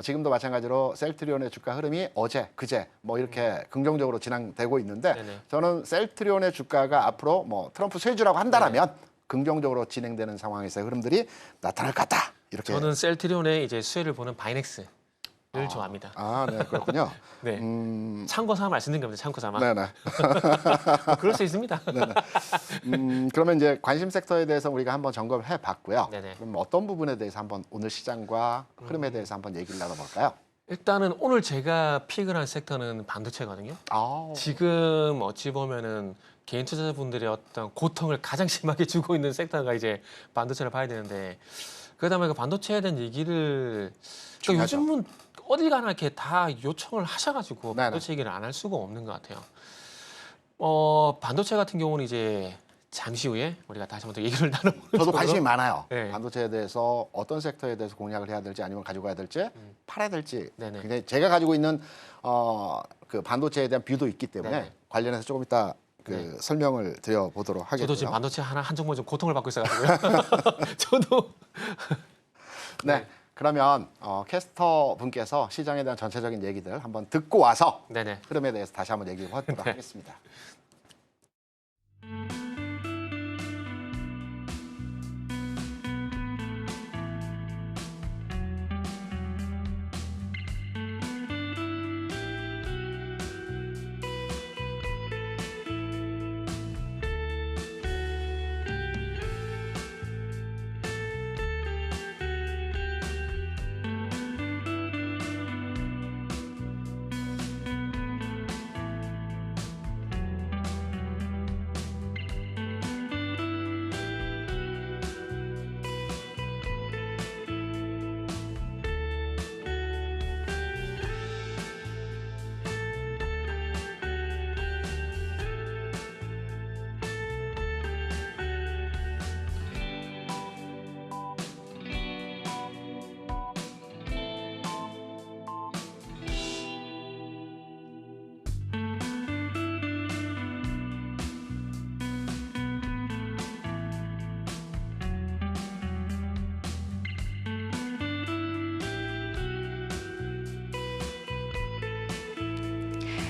지금도 마찬가지로 셀트리온의 주가 흐름이 어제, 그제 뭐 이렇게 긍정적으로 진행되고 있는데 네네. 저는 셀트리온의 주가가 앞으로 뭐 트럼프 쇠주라고 한다라면 긍정적으로 진행되는 상황에서의 흐름들이 나타날 것 같다. 이렇게 저는 셀트리온의 이제 수혜를 보는 바이넥스. 좋아합니다. 아, 네, 그렇군요. 네. 참고 삼아 말씀드린 겁니다. 참고 삼아. 네네. 그럴 수 있습니다. 그러면 이제 관심 섹터에 대해서 우리가 한번 점검을 해봤고요. 네네. 그럼 어떤 부분에 대해서 한번 오늘 시장과 흐름에 대해서 한번 얘기를 나눠볼까요? 일단은 오늘 제가 픽을 한 섹터는 반도체거든요. 아, 지금 어찌 보면은 개인 투자자분들의 어떤 고통을 가장 심하게 주고 있는 섹터가 이제 반도체를 봐야 되는데 그러다 보니까 반도체에 대한 얘기를 그러니까 중요하죠. 요즘은 어디 가나 이렇게 다 요청을 하셔가지고 네네. 반도체 얘기를 안 할 수가 없는 것 같아요. 반도체 같은 경우는 이제 잠시 후에 우리가 다시 한번 더 얘기를 나눠보는 저도 쪽으로. 관심이 많아요. 네. 반도체에 대해서 어떤 섹터에 대해서 공략을 해야 될지 아니면 가지고 가야 될지 팔아야 될지. 네네. 굉장히 제가 가지고 있는 그 반도체에 대한 뷰도 있기 때문에 네네. 관련해서 조금 이따 그 네. 설명을 드려보도록 하겠고요. 저도 지금 반도체 한 종목 좀 고통을 받고 있어가지고요. 저도 네. 그러면 캐스터 분께서 시장에 대한 전체적인 얘기들 한번 듣고 와서 네네. 흐름에 대해서 다시 한번 얘기해 보도록 네. 하겠습니다.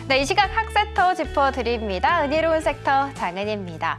네, 이 시각 학섹터 짚어드립니다. 은혜로운 섹터 장은희입니다.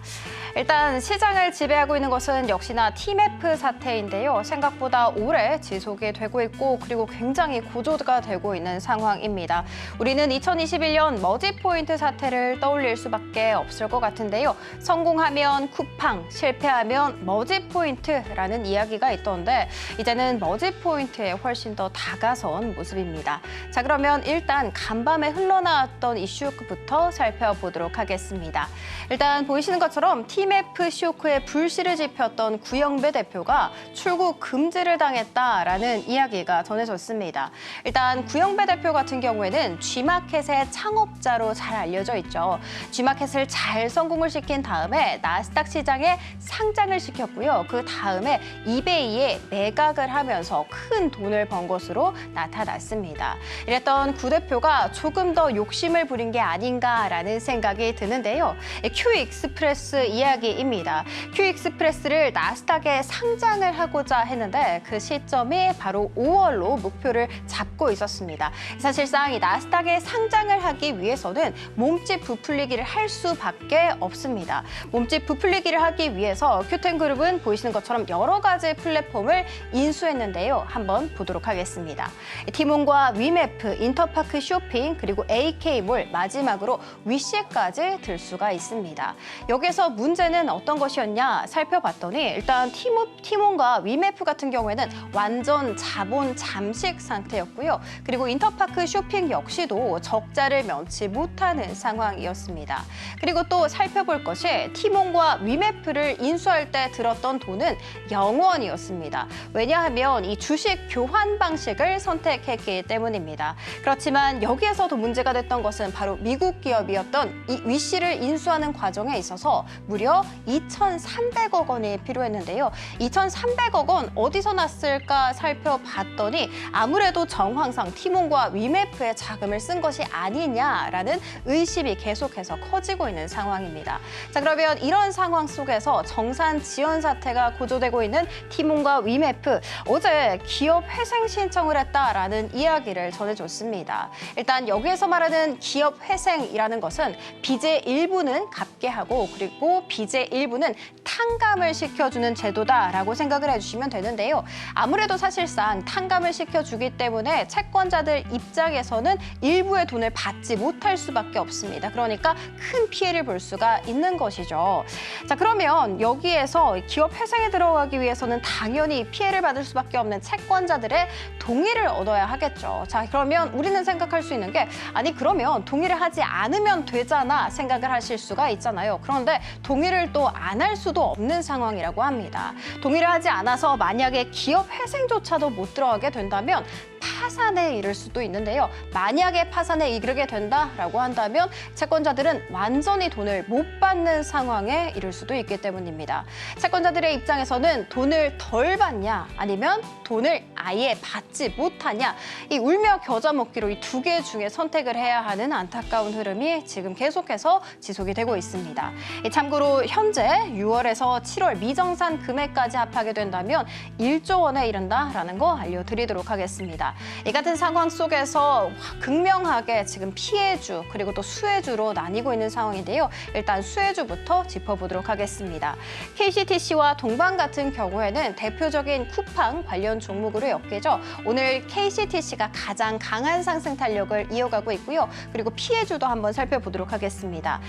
일단 시장을 지배하고 있는 것은 역시나 TMF 사태인데요. 생각보다 오래 지속이 되고 있고 그리고 굉장히 고조가 되고 있는 상황입니다. 우리는 2021년 머지포인트 사태를 떠올릴 수밖에 없을 것 같은데요. 성공하면 쿠팡, 실패하면 머지포인트라는 이야기가 있던데 이제는 머지포인트에 훨씬 더 다가선 모습입니다. 자, 그러면 일단 간밤에 흘러나왔던 이슈부터 살펴보도록 하겠습니다. 일단 보이시는 것처럼 TMF 쇼크에 불씨를 지폈던 구영배 대표가 출국 금지를 당했다라는 이야기가 전해졌습니다. 일단 구영배 대표 같은 경우에는 G마켓의 창업자로 잘 알려져 있죠. G마켓을 잘 성공을 시킨 다음에 나스닥 시장에 상장을 시켰고요. 그 다음에 이베이에 매각을 하면서 큰 돈을 번 것으로 나타났습니다. 이랬던 구 대표가 조금 더 욕심을 부린 게 아닌가라는 생각이 드는데요. 큐익스프레스 이야기입니다. 큐익스프레스를 나스닥에 상장을 하고자 했는데 그 시점이 바로 5월로 목표를 잡고 있었습니다. 사실상 이 나스닥에 상장을 하기 위해서는 몸집 부풀리기를 할 수밖에 없습니다. 몸집 부풀리기를 하기 위해서 큐텐그룹은 보이시는 것처럼 여러 가지 플랫폼을 인수했는데요. 한번 보도록 하겠습니다. 티몬과 위메프, 인터파크 쇼핑, 그리고 AK몰, 마지막으로 위시까지 들 수가 있습니다. 여기서 문제는 어떤 것이었냐 살펴봤더니 일단 티몬과 위메프 같은 경우에는 완전 자본 잠식 상태였고요. 그리고 인터파크 쇼핑 역시도 적자를 면치 못하는 상황이었습니다. 그리고 또 살펴볼 것이 티몬과 위메프를 인수할 때 들었던 돈은 0원이었습니다. 왜냐하면 이 주식 교환 방식을 선택했기 때문입니다. 그렇지만 여기에서도 문제가 됐던 것은 바로 미국 기업이었던 이 위시를 인수하는 과정에 있어서 무려 2,300억 원이 필요했는데요. 2,300억 원 어디서 났을까 살펴봤더니 아무래도 정황상 티몬과 위메프의 자금을 쓴 것이 아니냐라는 의심이 계속해서 커지고 있는 상황입니다. 자, 그러면 이런 상황 속에서 정산 지연 사태가 고조되고 있는 티몬과 위메프, 어제 기업 회생 신청을 했다라는 이야기를 전해줬습니다. 일단 여기에서 말하는 기업 회생이라는 것은 빚의 일부는 갚게 하고 그리고 빚의 일부는 탕감을 시켜주는 제도다라고 생각을 해주시면 되는데요. 아무래도 사실상 탕감을 시켜주기 때문에 채권자들 입장에서는 일부의 돈을 받지 못할 수밖에 없습니다. 그러니까 큰 피해를 볼 수가 있는 것이죠. 자, 그러면 여기에서 기업 회생에 들어가기 위해서는 당연히 피해를 받을 수밖에 없는 채권자들의 동의를 얻어야 하겠죠. 자, 그러면 우리는 생각할 수 있는 게 아니 그러면 동의를 하지 않으면 되잖아 생각을 하실 수가 있잖아요. 그런데 동의를 또 안 할 수도 없는 상황이라고 합니다. 동의를 하지 않아서 만약에 기업 회생조차도 못 들어가게 된다면 파산에 이를 수도 있는데요. 만약에 파산에 이르게 된다라고 한다면 채권자들은 완전히 돈을 못 받는 상황에 이를 수도 있기 때문입니다. 채권자들의 입장에서는 돈을 덜 받냐 아니면 돈을 아예 받지 못하냐 이 울며 겨자 먹기로 이 두 개 중에 선택을 해야 하는 안타까운 흐름이 지금 계속해서 지속이 되고 있습니다. 참고로 현재 6월에서 7월 미정산 금액까지 합하게 된다면 1조 원에 이른다라는 거 알려드리도록 하겠습니다. 이 같은 상황 속에서 극명하게 지금 피해주 그리고 또 수혜주로 나뉘고 있는 상황인데요. 일단 수혜주부터 짚어보도록 하겠습니다. KCTC와 동방 같은 경우에는 대표적인 쿠팡 관련 종목으로 엮이죠. 오늘 KCTC가 가장 강한 상승 탄력을 이어가고 있고요. 그리고 피해주도 한번 살펴보도록 하겠습니다.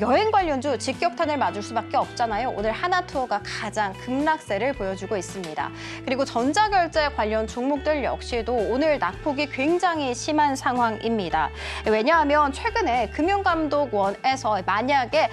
여행 관련주 직격탄을 맞을 수밖에 없잖아요. 오늘 하나투어가 가장 급락세를 보여주고 있습니다. 그리고 전자결제 관련 종목들 역시도 오늘 낙폭이 굉장히 심한 상황입니다. 왜냐하면 최근에 금융감독원에서 만약에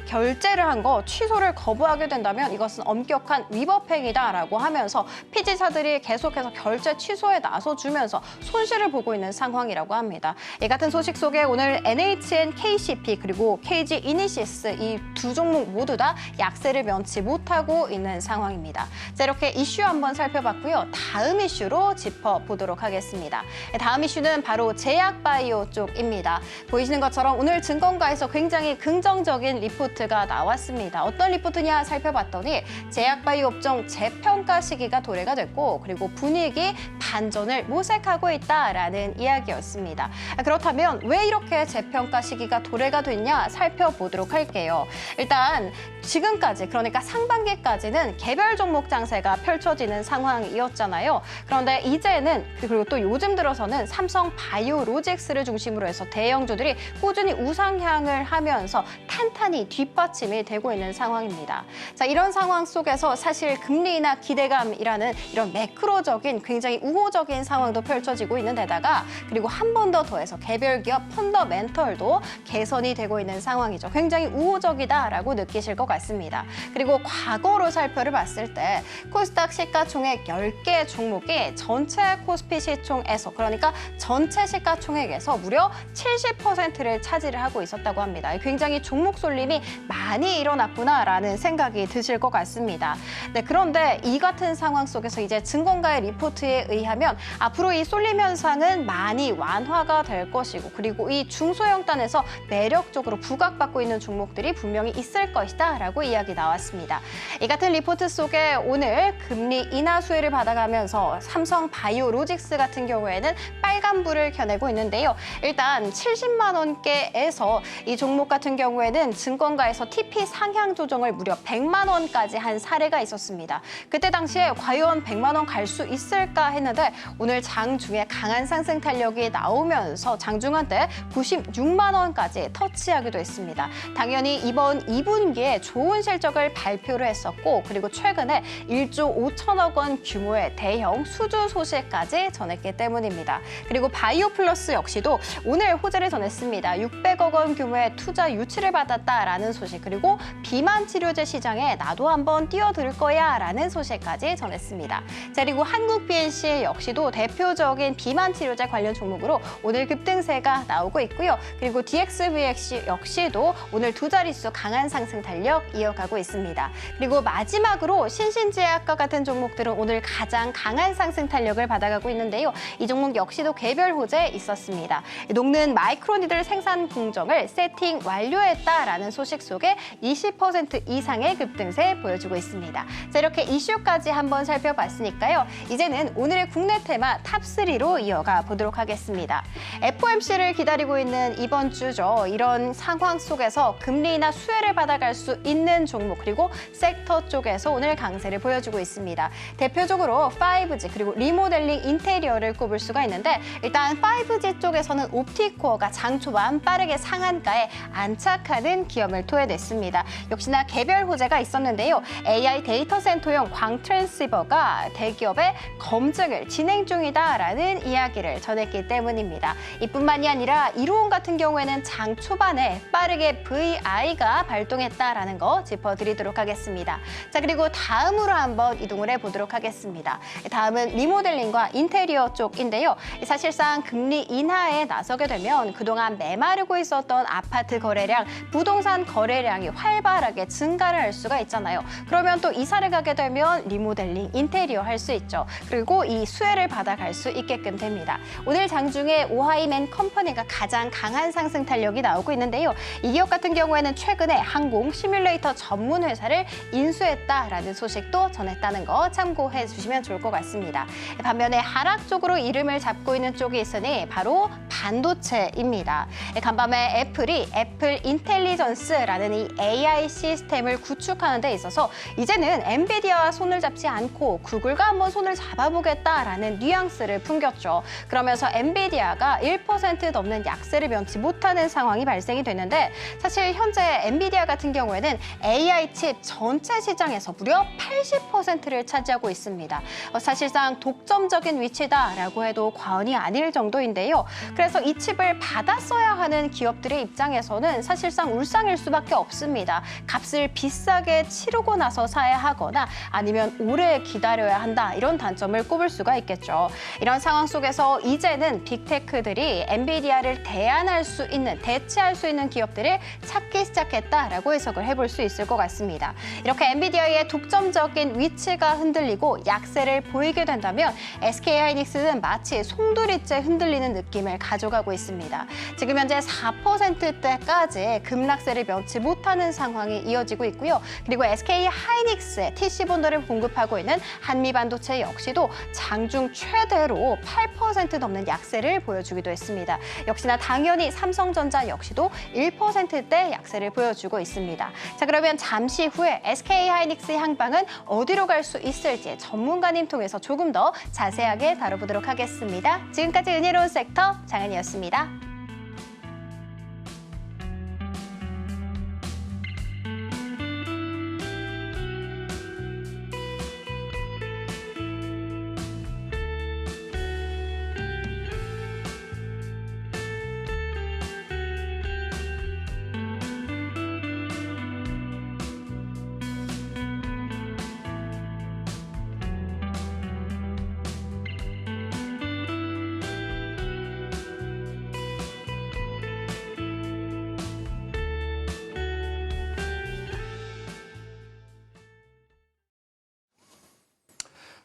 결제를 한 거 취소를 거부하게 된다면 이것은 엄격한 위법 행위다라고 하면서 피지사들이 계속해서 결제 취소에 나서주면서 손실을 보고 있는 상황이라고 합니다. 이 같은 소식 속에 오늘 NHN KCP 그리고 KG 이니시스 이 두 종목 모두 다 약세를 면치 못하고 있는 상황입니다. 자, 이렇게 이슈 한번 살펴봤고요. 다음 이슈로 짚어보도록 하겠습니다. 다음 이슈는 바로 제약바이오 쪽입니다. 보이시는 것처럼 오늘 증권가에서 굉장히 긍정적인 리포트가 나왔습니다. 어떤 리포트냐 살펴봤더니 제약바이오 업종 재평가 시기가 도래가 됐고 그리고 분위기 반전을 모색하고 있다라는 이야기였습니다. 그렇다면 왜 이렇게 재평가 시기가 도래가 됐냐 살펴보도록 할게요. 일단 지금까지 그러니까 상반기까지는 개별 종목 장세가 펼쳐지는 상황이었잖아요. 그런데 이제는 그리고 또 요즘 들어서는 삼성 바이오로직스를 중심으로 해서 대형주들이 꾸준히 우상향을 하면서 탄탄히 뒷받침이 되고 있는 상황입니다. 자, 이런 상황 속에서 사실 금리나 기대감이라는 이런 매크로적인 굉장히 우호적인 상황도 펼쳐지고 있는 데다가 그리고 한 번 더 더해서 개별 기업 펀더멘털도 개선이 되고 있는 상황이죠. 굉장히 우호적이다라고 느끼실 것 같습니다. 그리고 과거로 살펴를 봤을 때 코스닥 시가총액 10개 종목이 전체 코스피 시총에서 그러니까 전체 시가총액에서 무려 70%를 차지를 하고 있었다고 합니다. 굉장히 종목 쏠림이 많이 일어났구나라는 생각이 드실 것 같습니다. 네, 그런데 이 같은 상황 속에서 이제 증권가의 리포트에 의하면 앞으로 이 쏠림 현상은 많이 완화가 될 것이고 그리고 이 중소형단에서 매력적으로 부각받고 있는 종목들이 분명히 있을 것이다 라고 이야기 나왔습니다. 이 같은 리포트 속에 오늘 금리 인하 수혜를 받아가면서 삼성 바이오로직스 같은 경우에는 빨간불을 켜내고 있는데요. 일단 70만 원대에서 이 종목 같은 경우에는 증권가에서 TP 상향 조정을 무려 100만 원까지 한 사례가 있었습니다. 그때 당시에 과연 100만 원 갈 수 있을까 했는데 오늘 장중에 강한 상승 탄력이 나오면서 장중한 때 96만 원까지 터치하기도 했습니다. 당연히 이번 2분기에 좋은 실적을 발표를 했었고 그리고 최근에 1조 5천억 원 규모의 대형 수주 소식까지 전했기 때문입니다. 그리고 바이오플러스 역시도 오늘 호재를 전했습니다. 600억 원 규모의 투자 유치를 받았다라는 소식 그리고 비만 치료제 시장에 나도 한번 뛰어들 거야 라는 소식까지 전했습니다. 자, 그리고 한국 BNC 역시도 대표적인 비만 치료제 관련 종목으로 오늘 급등세가 나오고 있고요. 그리고 DXVX 역시도 오늘 두 자릿수 강한 상승 탄력 이어가고 있습니다. 그리고 마지막으로 신신제약과 같은 종목들은 오늘 가장 강한 상승 탄력을 받아가고 있는데요. 이 종목 역시도 개별 호재 있었습니다. 녹는 마이크로니들 생산 공정을 세팅 완료했다라는 소식 속에 20% 이상의 급등세 보여주고 있습니다. 자, 이렇게 이슈까지 한번 살펴봤으니까요. 이제는 오늘의 국내 테마 탑3로 이어가 보도록 하겠습니다. FOMC를 기다리고 있는 이번 주죠. 이런 상황 속에서 금리 인하 수혜를 받아갈 수 있는 종목 그리고 섹터 쪽에서 오늘 강세를 보여주고 있습니다. 대표적으로 5G 그리고 리모델링 인테리어를 꼽을 수가 있는데 일단 5G 쪽에서는 옵티코어가 장 초반 빠르게 상한가에 안착하는 기염을 토해냈습니다. 역시나 개별 호재가 있었는데요. AI 데이터 센터용 광 트랜시버가 대기업의 검증을 진행 중이다라는 이야기를 전했기 때문입니다. 이뿐만이 아니라 이로운 같은 경우에는 장 초반에 빠르게 VI가 발동했다라는 거 짚어드리도록 하겠습니다. 자, 그리고 다음으로 한번 이동을 해보도록 하겠습니다. 다음은 리모델링과 인테리어 쪽인데요. 사실상 금리 인하에 나서게 되면 그동안 메마르고 있었던 아파트 거래량, 부동산 거래량이 활발하게 증가를 할 수가 있잖아요. 그러면 또 이사를 가게 되면 리모델링, 인테리어 할 수 있죠. 그리고 이 수혜를 받아갈 수 있게끔 됩니다. 오늘 장중에 오하이맨 컴퍼니가 가장 강한 상승 탄력이 나오고 있는데요. 이 기업 같은 경우에는 최근에 항공 시뮬레이터 전문 회사를 인수했다라는 소식도 전했다는 거 참고해 주시면 좋을 것 같습니다. 반면에 하락 쪽으로 이름을 잡고 있는 쪽이 있으니 바로 반도체입니다. 간밤에 애플이 애플 인텔리전스라는 이 AI 시스템을 구축하는 데 있어서 이제는 엔비디아와 손을 잡지 않고 구글과 한번 손을 잡아보겠다라는 뉘앙스를 풍겼죠. 그러면서 엔비디아가 1% 넘는 약세를 면치 못하는 상황이 발생이 됐는데 사실 현재 엔비디아 같은 경우에는 AI 칩 전체 시장에서 무려 80%를 차지하고 있습니다. 사실상 독점적인 위치다라고 해도 과언이 아닐 정도인데요. 그래서 이 칩을 받아 써야 하는 기업들의 입장에서는 사실상 울상일 수밖에 없습니다. 값을 비싸게 치르고 나서 사야 하거나 아니면 오래 기다려야 한다 이런 단점을 꼽을 수가 있겠죠. 이런 상황 속에서 이제는 빅테크들이 엔비디아를 대안할 수 있는, 대체할 수 있는 기업들을 찾기 시작했다라고 해석을 해볼 수 있을 것 같습니다. 이렇게 엔비디아의 독점적인 위치가 흔들리고 약세를 보이게 된다면 SK하이닉스는 마치 송두리째 흔들리는 느낌을 가져가고 있습니다. 지금 현재 4%대까지 급락세를 면치 못하는 상황이 이어지고 있고요. 그리고 SK하이닉스의 TC본더를 공급하고 있는 한미반도체 역시도 장중 최대로 8% 넘는 약세를 보여주기도 했습니다. 역시나 당연히 삼성전자 역시도 1%대 약세를 보여주고 있습니다. 자, 그러면 잠시 후에 SK하이닉스의 향방은 어디로 갈 수 있을지 전문가님 통해서 조금 더 자세하게 다뤄보도록 하겠습니다. 지금까지 은혜로운 섹터 장은이었습니다.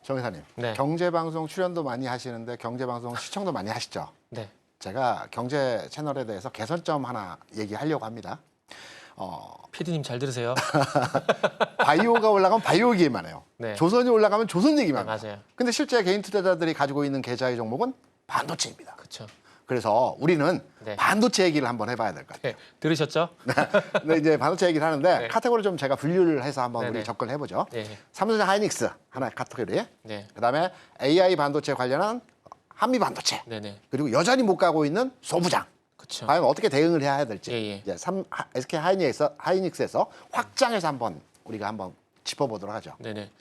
정 이사님, 네. 경제방송 출연도 많이 하시는데 경제방송 시청도 많이 하시죠? 네. 제가 경제 채널에 대해서 개선점 하나 얘기하려고 합니다. PD님 잘 들으세요. 바이오가 올라가면 바이오 얘기만 해요. 네. 조선이 올라가면 조선 얘기만 해요. 맞아요. 근데 실제 개인 투자자들이 가지고 있는 계좌의 종목은 반도체입니다. 그렇죠. 그래서 우리는 네. 반도체 얘기를 한번 해봐야 될 것 같아요. 네. 들으셨죠? 근데 이제 반도체 얘기를 하는데 네. 카테고리 좀 제가 분류를 해서 한번 네네. 우리 접근을 해보죠. 네. 삼성전자 하이닉스 하나의 카테고리, 네. 그다음에 AI 반도체 관련한 한미 반도체, 네네. 그리고 여전히 못 가고 있는 소부장. 그렇죠. 과연 어떻게 대응을 해야 될지 예, 예. 이제 SK 하이닉스에서 확장해서 한번 우리가 한번 짚어보도록 하죠. 네네.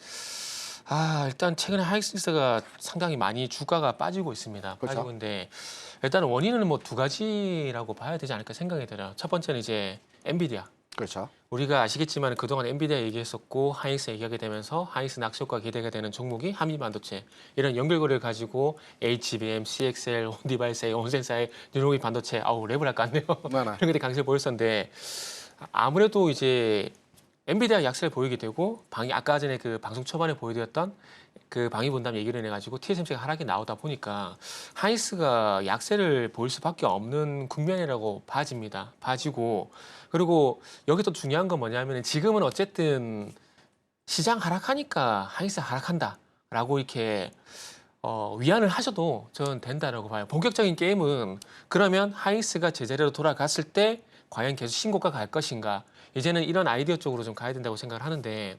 일단 최근에 하이닉스가 상당히 많이 주가가 빠지고 있습니다. 그렇죠. 빠지고 있는데 일단 원인은 뭐 두 가지라고 봐야 되지 않을까 생각이 들어요. 첫 번째는 이제 엔비디아. 그렇죠. 우리가 아시겠지만 그동안 엔비디아 얘기했었고 하이닉스 얘기하게 되면서 하이닉스 낙폭과 기대가 되는 종목이 한미반도체 이런 연결고리를 가지고 HBM, CXL, 온디바이스, 온센사의 뉴로기 반도체 랩을 할 것 같네요. 네네. 그런 것들이 강세를 보였었는데 아무래도 이제 엔비디아 약세를 보이게 되고 아까 전에 그 방송 초반에 보여드렸던 그 방위 분담 얘기를 해가지고 TSMC가 하락이 나오다 보니까 하이닉스가 약세를 보일 수밖에 없는 국면이라고 봐집니다. 봐지고 그리고 여기 또 중요한 건 뭐냐면 지금은 어쨌든 시장 하락하니까 하이닉스 하락한다라고 이렇게 위안을 하셔도 저는 된다라고 봐요. 본격적인 게임은 그러면 하이닉스가 제자리로 돌아갔을 때 과연 계속 신고가 갈 것인가 이제는 이런 아이디어 쪽으로 좀 가야 된다고 생각을 하는데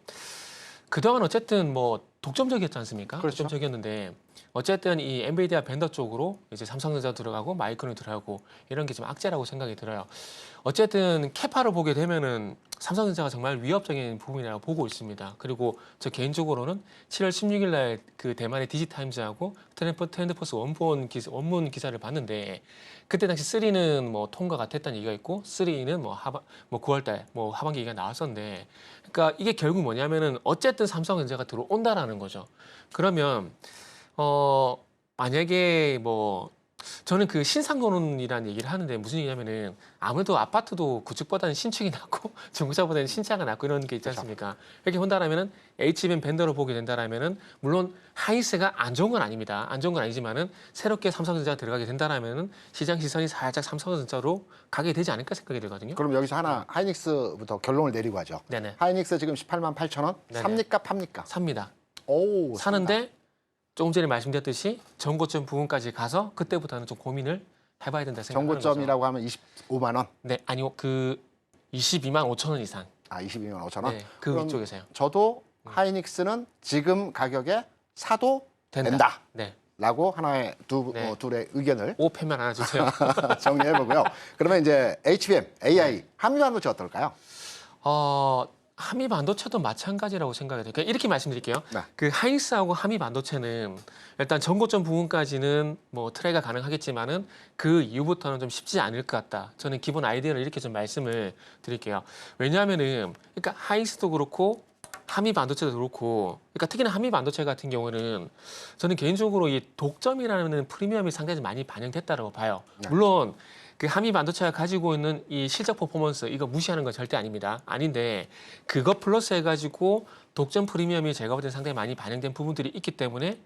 그동안 어쨌든 뭐 독점적이었지 않습니까? 그렇죠. 독점적이었는데 어쨌든 이 엔비디아 벤더 쪽으로 이제 삼성전자 들어가고 마이크론 들어가고 이런 게 좀 악재라고 생각이 들어요. 어쨌든 캐파를 보게 되면은 삼성전자가 정말 위협적인 부분이라고 보고 있습니다. 그리고 저 개인적으로는 7월 16일 날 그 대만의 디지타임즈하고 트렌드포스 원문 기사를 봤는데 그때 당시 3는 뭐 통과가 됐다는 얘기가 있고 3는 뭐 9월 달 뭐 하반기 얘기가 나왔었는데 그러니까 이게 결국 뭐냐면은 어쨌든 삼성전자가 들어온다라는 거죠. 그러면 만약에 뭐 저는 그 신상론이라는 얘기를 하는데 무슨 얘기냐면은 아무래도 아파트도 구축보다는 신축이 낫고 중고차보다는 신차가 낫고 이런 게 있지 않습니까? 이렇게 본다라면은 HBM 벤더로 보게 된다라면은 물론 하이닉스가 안 좋은 건 아닙니다. 안 좋은 건 아니지만은 새롭게 삼성전자가 들어가게 된다라면은 시장 시선이 살짝 삼성전자로 가게 되지 않을까 생각이 들거든요. 그럼 여기서 하나 하이닉스부터 결론을 내리고 하죠. 네네. 하이닉스 지금 18만 8천 원 네네. 삽니까 팝니까? 삽니다. 오, 사는데 조금 전에 말씀드렸듯이 정고점 부분까지 가서 그때부터는 좀 고민을 해봐야 된다 생각하는 거죠. 정고점이라고 하면 25만 원. 네, 아니요. 그 22만 5천 원 이상. 아, 22만 5천 원. 네, 그 그럼 위쪽에서요. 저도 하이닉스는 지금 가격에 사도 된다. 네. 된다라고 하나의 네. 둘의 의견을 5패만 하나 주세요. 정리해 보고요. 그러면 이제 HBM, AI, 한미반도체 어떨까요? 한미 반도체도 마찬가지라고 생각이 돼요. 그러니까 이렇게 말씀드릴게요. 네. 그 하이닉스하고 한미 반도체는 일단 전고점 부분까지는 뭐 트레이가 가능하겠지만은 그 이후부터는 좀 쉽지 않을 것 같다. 저는 기본 아이디어를 이렇게 좀 말씀을 드릴게요. 왜냐하면은 그러니까 하이닉스도 그렇고 한미 반도체도 그렇고, 그러니까 특히나 한미 반도체 같은 경우는 저는 개인적으로 이 독점이라는 프리미엄이 상당히 많이 반영됐다고 봐요. 네. 물론 그 한미 반도체가 가지고 있는 이 실적 퍼포먼스 이거 무시하는 건 절대 아닙니다. 아닌데 그거 플러스 해가지고 독점 프리미엄이 제가 볼 때 상당히 많이 반영된 부분들이 있기 때문에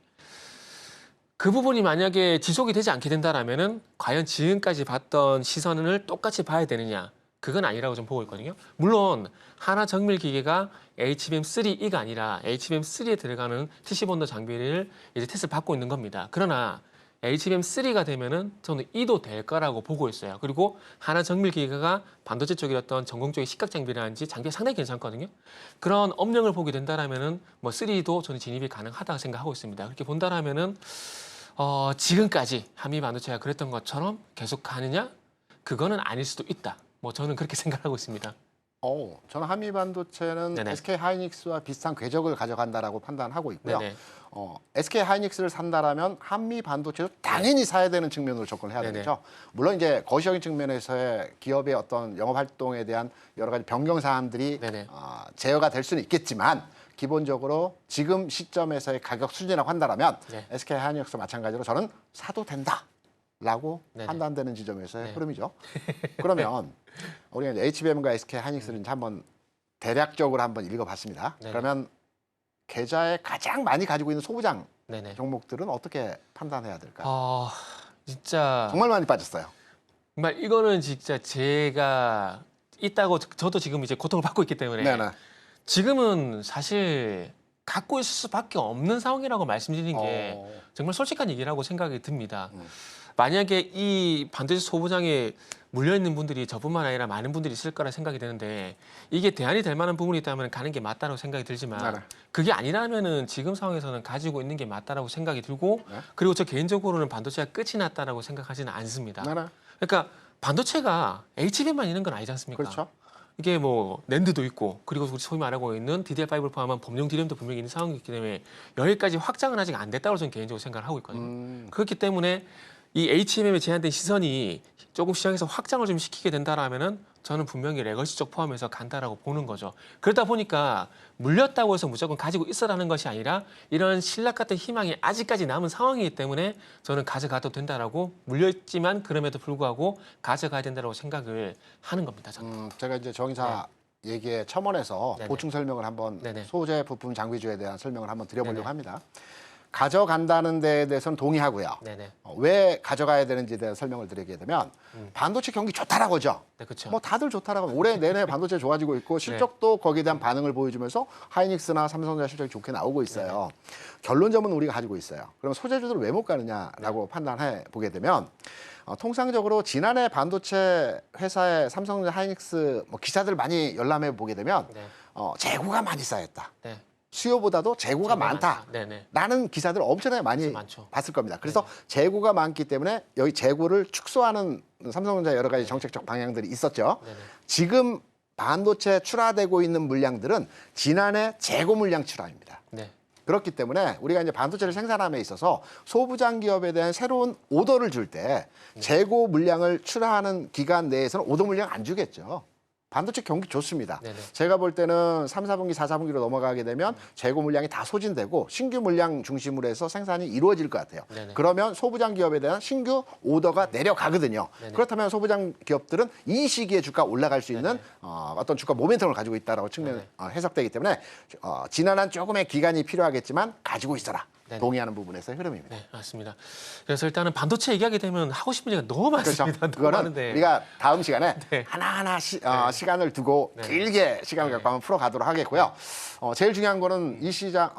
그 부분이 만약에 지속이 되지 않게 된다라면은 과연 지금까지 봤던 시선을 똑같이 봐야 되느냐? 그건 아니라고 좀 보고 있거든요. 물론 하나 정밀 기계가 HBM3E가 아니라 HBM3에 들어가는 TC본더 장비를 이제 테스트를 받고 있는 겁니다. 그러나 HBM3가 되면은 저는 E도 될 거라고 보고 있어요. 그리고 하나 정밀 기계가 반도체 쪽의 어떤 전공 쪽의 식각 장비라든지 장비가 상당히 괜찮거든요. 그런 업력을 보게 된다라면은 뭐 3도 저는 진입이 가능하다고 생각하고 있습니다. 그렇게 본다라면은 지금까지 한미 반도체가 그랬던 것처럼 계속 가느냐? 그거는 아닐 수도 있다. 뭐 저는 그렇게 생각하고 있습니다. 저는 한미 반도체는 네네. SK 하이닉스와 비슷한 궤적을 가져간다라고 판단하고 있고요. 네네. SK 하이닉스를 산다라면 한미 반도체도 당연히 사야 되는 측면으로 접근해야 네네. 되겠죠. 물론 이제 거시적인 측면에서의 기업의 어떤 영업 활동에 대한 여러 가지 변경 사항들이 네네. 제어가 될 수는 있겠지만 기본적으로 지금 시점에서의 가격 수준이라고 한다라면 네. SK 하이닉스 마찬가지로 저는 사도 된다라고 네네. 판단되는 지점에서의 네. 흐름이죠. 그러면 우리가 이제 HBM과 SK 하이닉스를 이제 한번 대략적으로 한번 읽어봤습니다. 네네. 그러면 계좌에 가장 많이 가지고 있는 소부장 네네. 종목들은 어떻게 판단해야 될까요? 진짜 정말 많이 빠졌어요. 정말 이거는 진짜 제가 있다고 저도 지금 이제 고통을 받고 있기 때문에 네네. 지금은 사실 갖고 있을 수밖에 없는 상황이라고 말씀드리는 게 어, 정말 솔직한 얘기라고 생각이 듭니다. 음. 만약에 이 반도체 소부장에 물려있는 분들이 저뿐만 아니라 많은 분들이 있을 거라 생각이 드는데 이게 대안이 될 만한 부분이 있다면 가는 게 맞다고 생각이 들지만 네네. 그게 아니라면은 지금 상황에서는 가지고 있는 게 맞다라고 생각이 들고 네. 그리고 저 개인적으로는 반도체가 끝이 났다라고 생각하지는 않습니다. 네네. 그러니까 반도체가 HBM만 있는 건 아니지 않습니까? 그렇죠. 이게 뭐 낸드도 있고 그리고 우리 소위 말하고 있는 DDR5를 포함한 범용 DRAM도 분명히 있는 상황이기 때문에 여기까지 확장은 아직 안 됐다고 저는 개인적으로 생각을 하고 있거든요. 그렇기 때문에 이 HBM에 제한된 시선이 조금 시장에서 확장을 좀 시키게 된다라면은 저는 분명히 레거시 쪽 포함해서 간다라고 보는 거죠. 그러다 보니까 물렸다고 해서 무조건 가지고 있어라는 것이 아니라 이런 신락 같은 희망이 아직까지 남은 상황이기 때문에 저는 가져가도 된다라고 물렸지만 그럼에도 불구하고 가져가야 된다라고 생각을 하는 겁니다. 저는. 제가 이제 정의사 얘기에 첨언해서 네네. 보충 설명을 한번 네네. 소재 부품 장비주에 대한 설명을 한번 드려보려고 네네. 합니다. 가져간다는 데에 대해서는 동의하고요. 네네. 왜 가져가야 되는지에 대한 설명을 드리게 되면 반도체 경기 좋다라고죠. 네, 그렇죠. 뭐 다들 좋다라고 올해 내내 반도체 좋아지고 있고 실적도 거기에 대한 반응을 보여주면서 하이닉스나 삼성전자 실적이 좋게 나오고 있어요. 결론점은 우리가 가지고 있어요. 그럼 소재주들 왜 못 가느냐라고 판단해 보게 되면 통상적으로 지난해 반도체 회사의 삼성전자 하이닉스 뭐 기사들 많이 열람해 보게 되면 네. 재고가 많이 쌓였다. 네. 수요보다도 재고가 많다. 네네. 라는 기사들 엄청나게 많이 많죠. 봤을 겁니다. 그래서 재고가 많기 때문에 여기 재고를 축소하는 삼성전자 여러 가지 정책적 방향들이 있었죠. 네네. 지금 반도체 출하되고 있는 물량들은 지난해 재고 물량 출하입니다. 네. 그렇기 때문에 우리가 이제 반도체를 생산함에 있어서 소부장 기업에 대한 새로운 오더를 줄 때 재고 물량을 출하하는 기간 내에서는 오더 물량 안 주겠죠. 반도체 경기 좋습니다. 네네. 제가 볼 때는 3, 4분기, 4, 4분기로 넘어가게 되면 재고 물량이 다 소진되고 신규 물량 중심으로 해서 생산이 이루어질 것 같아요. 네네. 그러면 소부장 기업에 대한 신규 오더가 내려가거든요. 네네. 그렇다면 소부장 기업들은 이 시기에 주가 올라갈 수 있는 어떤 주가 모멘텀을 가지고 있다라고 측면 해석되기 때문에 지난한 조금의 기간이 필요하겠지만 가지고 있어라. 네네. 동의하는 부분에서의 흐름입니다. 네, 맞습니다. 그래서 일단은 반도체 얘기하게 되면 하고 싶은 얘기가 너무 그렇죠. 많습니다. 너무 그거는 많은데. 우리가 다음 시간에 네. 하나하나 시간을 두고 네. 길게 시간을 갖고 한번 풀어가도록 하겠고요. 제일 중요한 거는 이 시장,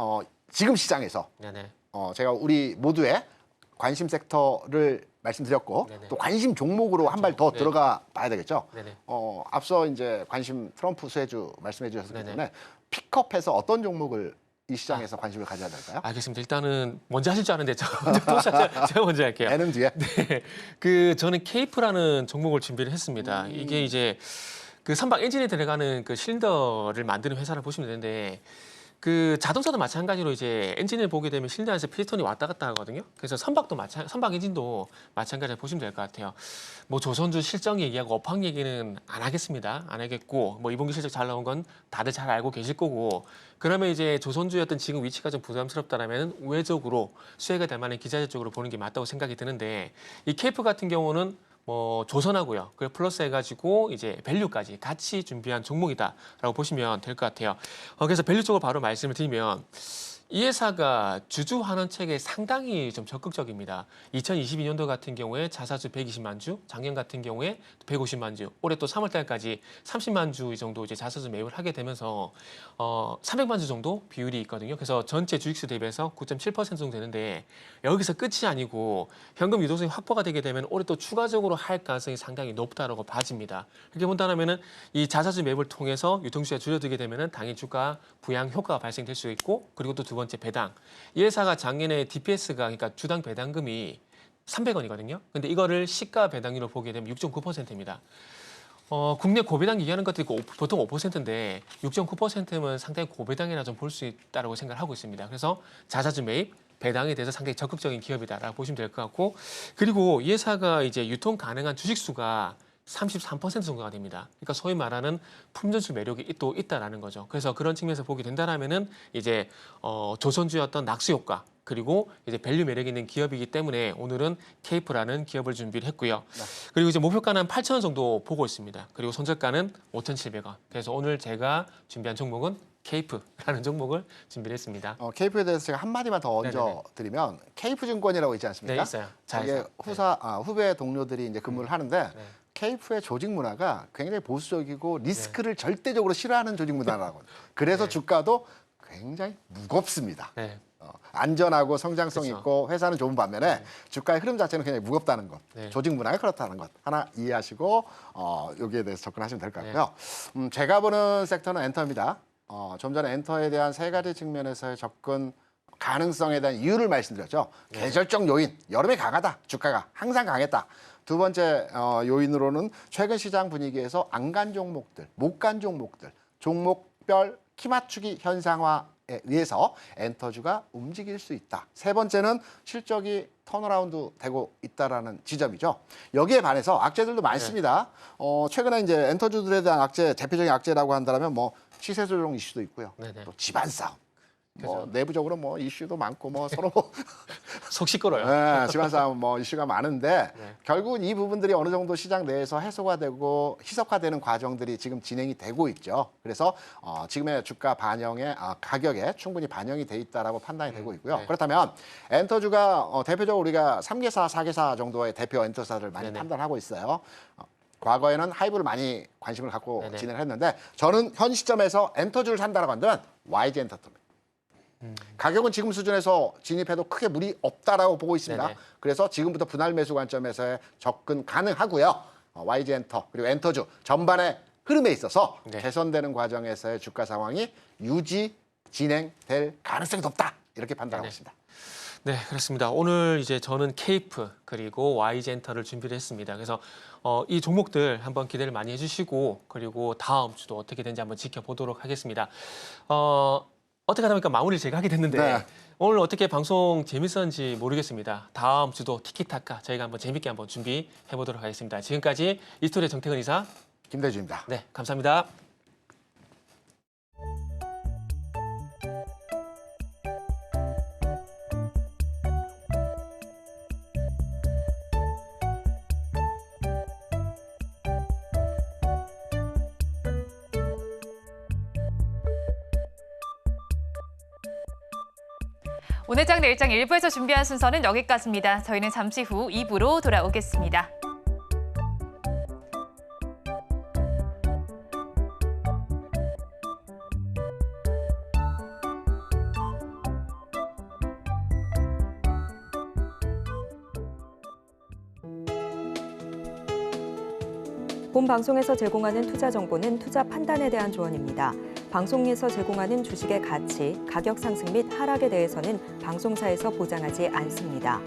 지금 시장에서 네네. 제가 우리 모두의 관심 섹터를 말씀드렸고 네네. 또 관심 종목으로 한 발 더 네. 들어가 봐야 되겠죠. 네네. 앞서 이제 관심 트럼프 수혜주 말씀해 주셨기 네네. 때문에 픽업해서 어떤 종목을 이 시장에서 관심을 가져야 될까요? 알겠습니다. 일단은 먼저 하실 줄 아는데 제가 먼저 할게요. N은 뒤에. 네, 저는 케이프라는 종목을 준비를 했습니다. 이게 이제 그 선박 엔진에 들어가는 그 실린더를 만드는 회사를 보시면 되는데 그 자동차도 마찬가지로 이제 엔진을 보게 되면 실린더 안에서 피스톤이 왔다 갔다 하거든요. 그래서 선박 엔진도 마찬가지로 보시면 될 것 같아요. 뭐 조선주 실적 얘기하고 업황 얘기는 안 하겠습니다. 안 하겠고 뭐 2분기 실적 잘 나온 건 다들 잘 알고 계실 거고 그러면 이제 조선주였던 지금 위치가 좀 부담스럽다라면 우회적으로 수혜가 될 만한 기자재 쪽으로 보는 게 맞다고 생각이 드는데 이 케이프 같은 경우는 뭐 조선하고요. 그걸 플러스 해가지고 이제 밸류까지 같이 준비한 종목이다라고 보시면 될 것 같아요. 그래서 밸류 쪽으로 바로 말씀을 드리면 이 회사가 주주 환원책에 상당히 좀 적극적입니다. 2022년도 같은 경우에 자사주 120만 주, 작년 같은 경우에 150만 주, 올해 또 3월 달까지 30만 주 정도 이제 자사주 매입을 하게 되면서 300만 주 정도 비율이 있거든요. 그래서 전체 주식수 대비해서 9.7% 정도 되는데 여기서 끝이 아니고 현금 유동성이 확보가 되게 되면 올해 또 추가적으로 할 가능성이 상당히 높다라고 봐집니다. 그렇게 본다면은 이 자사주 매입을 통해서 유통수가 줄어들게 되면은 당연히 주가 부양 효과가 발생될 수 있고 그리고 또 두 번째 배당. 이 회사가 작년에 DPS가 그러니까 주당 배당금이 300원이거든요. 근데 이거를 시가 배당률로 보게 되면 6.9%입니다. 국내 고배당 얘기하는 것들이 보통 5%인데 6.9%면 상당히 고배당이라 좀 볼 수 있다고 생각을 하고 있습니다. 그래서 자사주 매입, 배당에 대해서 상당히 적극적인 기업이다라고 보시면 될 것 같고 그리고 이 회사가 이제 유통 가능한 주식수가 33% 정도가 됩니다. 그러니까 소위 말하는 품전수 매력이 또 있다라는 거죠. 그래서 그런 측면에서 보게 된다라면은 이제 조선주였던 낙수 효과 그리고 이제 밸류 매력이 있는 기업이기 때문에 오늘은 케이프라는 기업을 준비를 했고요. 네. 그리고 이제 목표가는 8,000원 정도 보고 있습니다. 그리고 손절가는 5,700원. 그래서 오늘 제가 준비한 종목은 케이프라는 종목을 준비를 했습니다. 케이프에 대해서 제가 한마디만 더 얹어 드리면 케이프 증권이라고 있지 않습니까? 네, 있어요. 거기에 후배 동료들이 이제 근무를 하는데 네. 케이프의 조직 문화가 굉장히 보수적이고 리스크를 절대적으로 싫어하는 조직 문화라고. 그래서 네. 주가도 굉장히 무겁습니다. 네. 안전하고 성장성 그렇죠. 있고 회사는 좋은 반면에 주가의 흐름 자체는 굉장히 무겁다는 것, 네. 조직 문화가 그렇다는 것 하나 이해하시고 여기에 대해서 접근하시면 될 것 네. 같고요. 제가 보는 섹터는 엔터입니다. 좀 전에 엔터에 대한 세 가지 측면에서의 접근 가능성에 대한 이유를 말씀드렸죠. 네. 계절적 요인, 여름에 강하다, 주가가 항상 강했다. 두 번째 요인으로는 최근 시장 분위기에서 안 간 종목들, 못 간 종목들, 종목별 키 맞추기 현상화에 의해서 엔터주가 움직일 수 있다. 세 번째는 실적이 턴어라운드 되고 있다라는 지점이죠. 여기에 반해서 악재들도 많습니다. 최근에 이제 엔터주들에 대한 악재, 대표적인 악재라고 한다면 뭐 시세 조정 이슈도 있고요. 네네. 또 집안 싸움. 뭐 그죠. 내부적으로 뭐 이슈도 많고 뭐 서로 뭐 속 시끄러요. 네, 집안 싸움 뭐 이슈가 많은데 네. 결국은 이 부분들이 어느 정도 시장 내에서 해소가 되고 희석화되는 과정들이 지금 진행이 되고 있죠. 그래서 지금의 주가 반영에 가격에 충분히 반영이 돼 있다라고 판단이 되고 있고요. 네. 그렇다면 엔터주가 대표적으로 우리가 3개사, 4개사 정도의 대표 엔터사를 많이 네네. 판단하고 있어요. 과거에는 하이브를 많이 관심을 갖고 네네. 진행을 했는데 저는 현 시점에서 엔터주를 산다라고 한다면 YG 엔터테인먼트. 가격은 지금 수준에서 진입해도 크게 무리 없다라고 보고 있습니다. 네네. 그래서 지금부터 분할 매수 관점에서의 접근 가능하고요. YG 엔터 그리고 엔터주 전반의 흐름에 있어서 네. 개선되는 과정에서의 주가 상황이 유지 진행될 가능성이 높다 이렇게 판단하고 네네. 있습니다. 네, 그렇습니다. 오늘 이제 저는 케이프 그리고 YG엔터를 준비를 했습니다. 그래서 이 종목들 한번 기대를 많이 해주시고 그리고 다음 주도 어떻게 되는지 한번 지켜보도록 하겠습니다. 어떻게 하다 보니까 마무리를 제가 하게 됐는데 네. 오늘 어떻게 방송 재밌었는지 모르겠습니다. 다음 주도 티키타카 저희가 한번 재밌게 한번 준비해 보도록 하겠습니다. 지금까지 이스토리의 정태근 이사, 김대주입니다. 네, 감사합니다. 오늘장 내일장 1부에서 준비한 순서는 여기까지입니다. 저희는 잠시 후 2부로 돌아오겠습니다. 본 방송에서 제공하는 투자 정보는 투자 판단에 대한 조언입니다. 방송에서 제공하는 주식의 가치, 가격 상승 및 하락에 대해서는 방송사에서 보장하지 않습니다.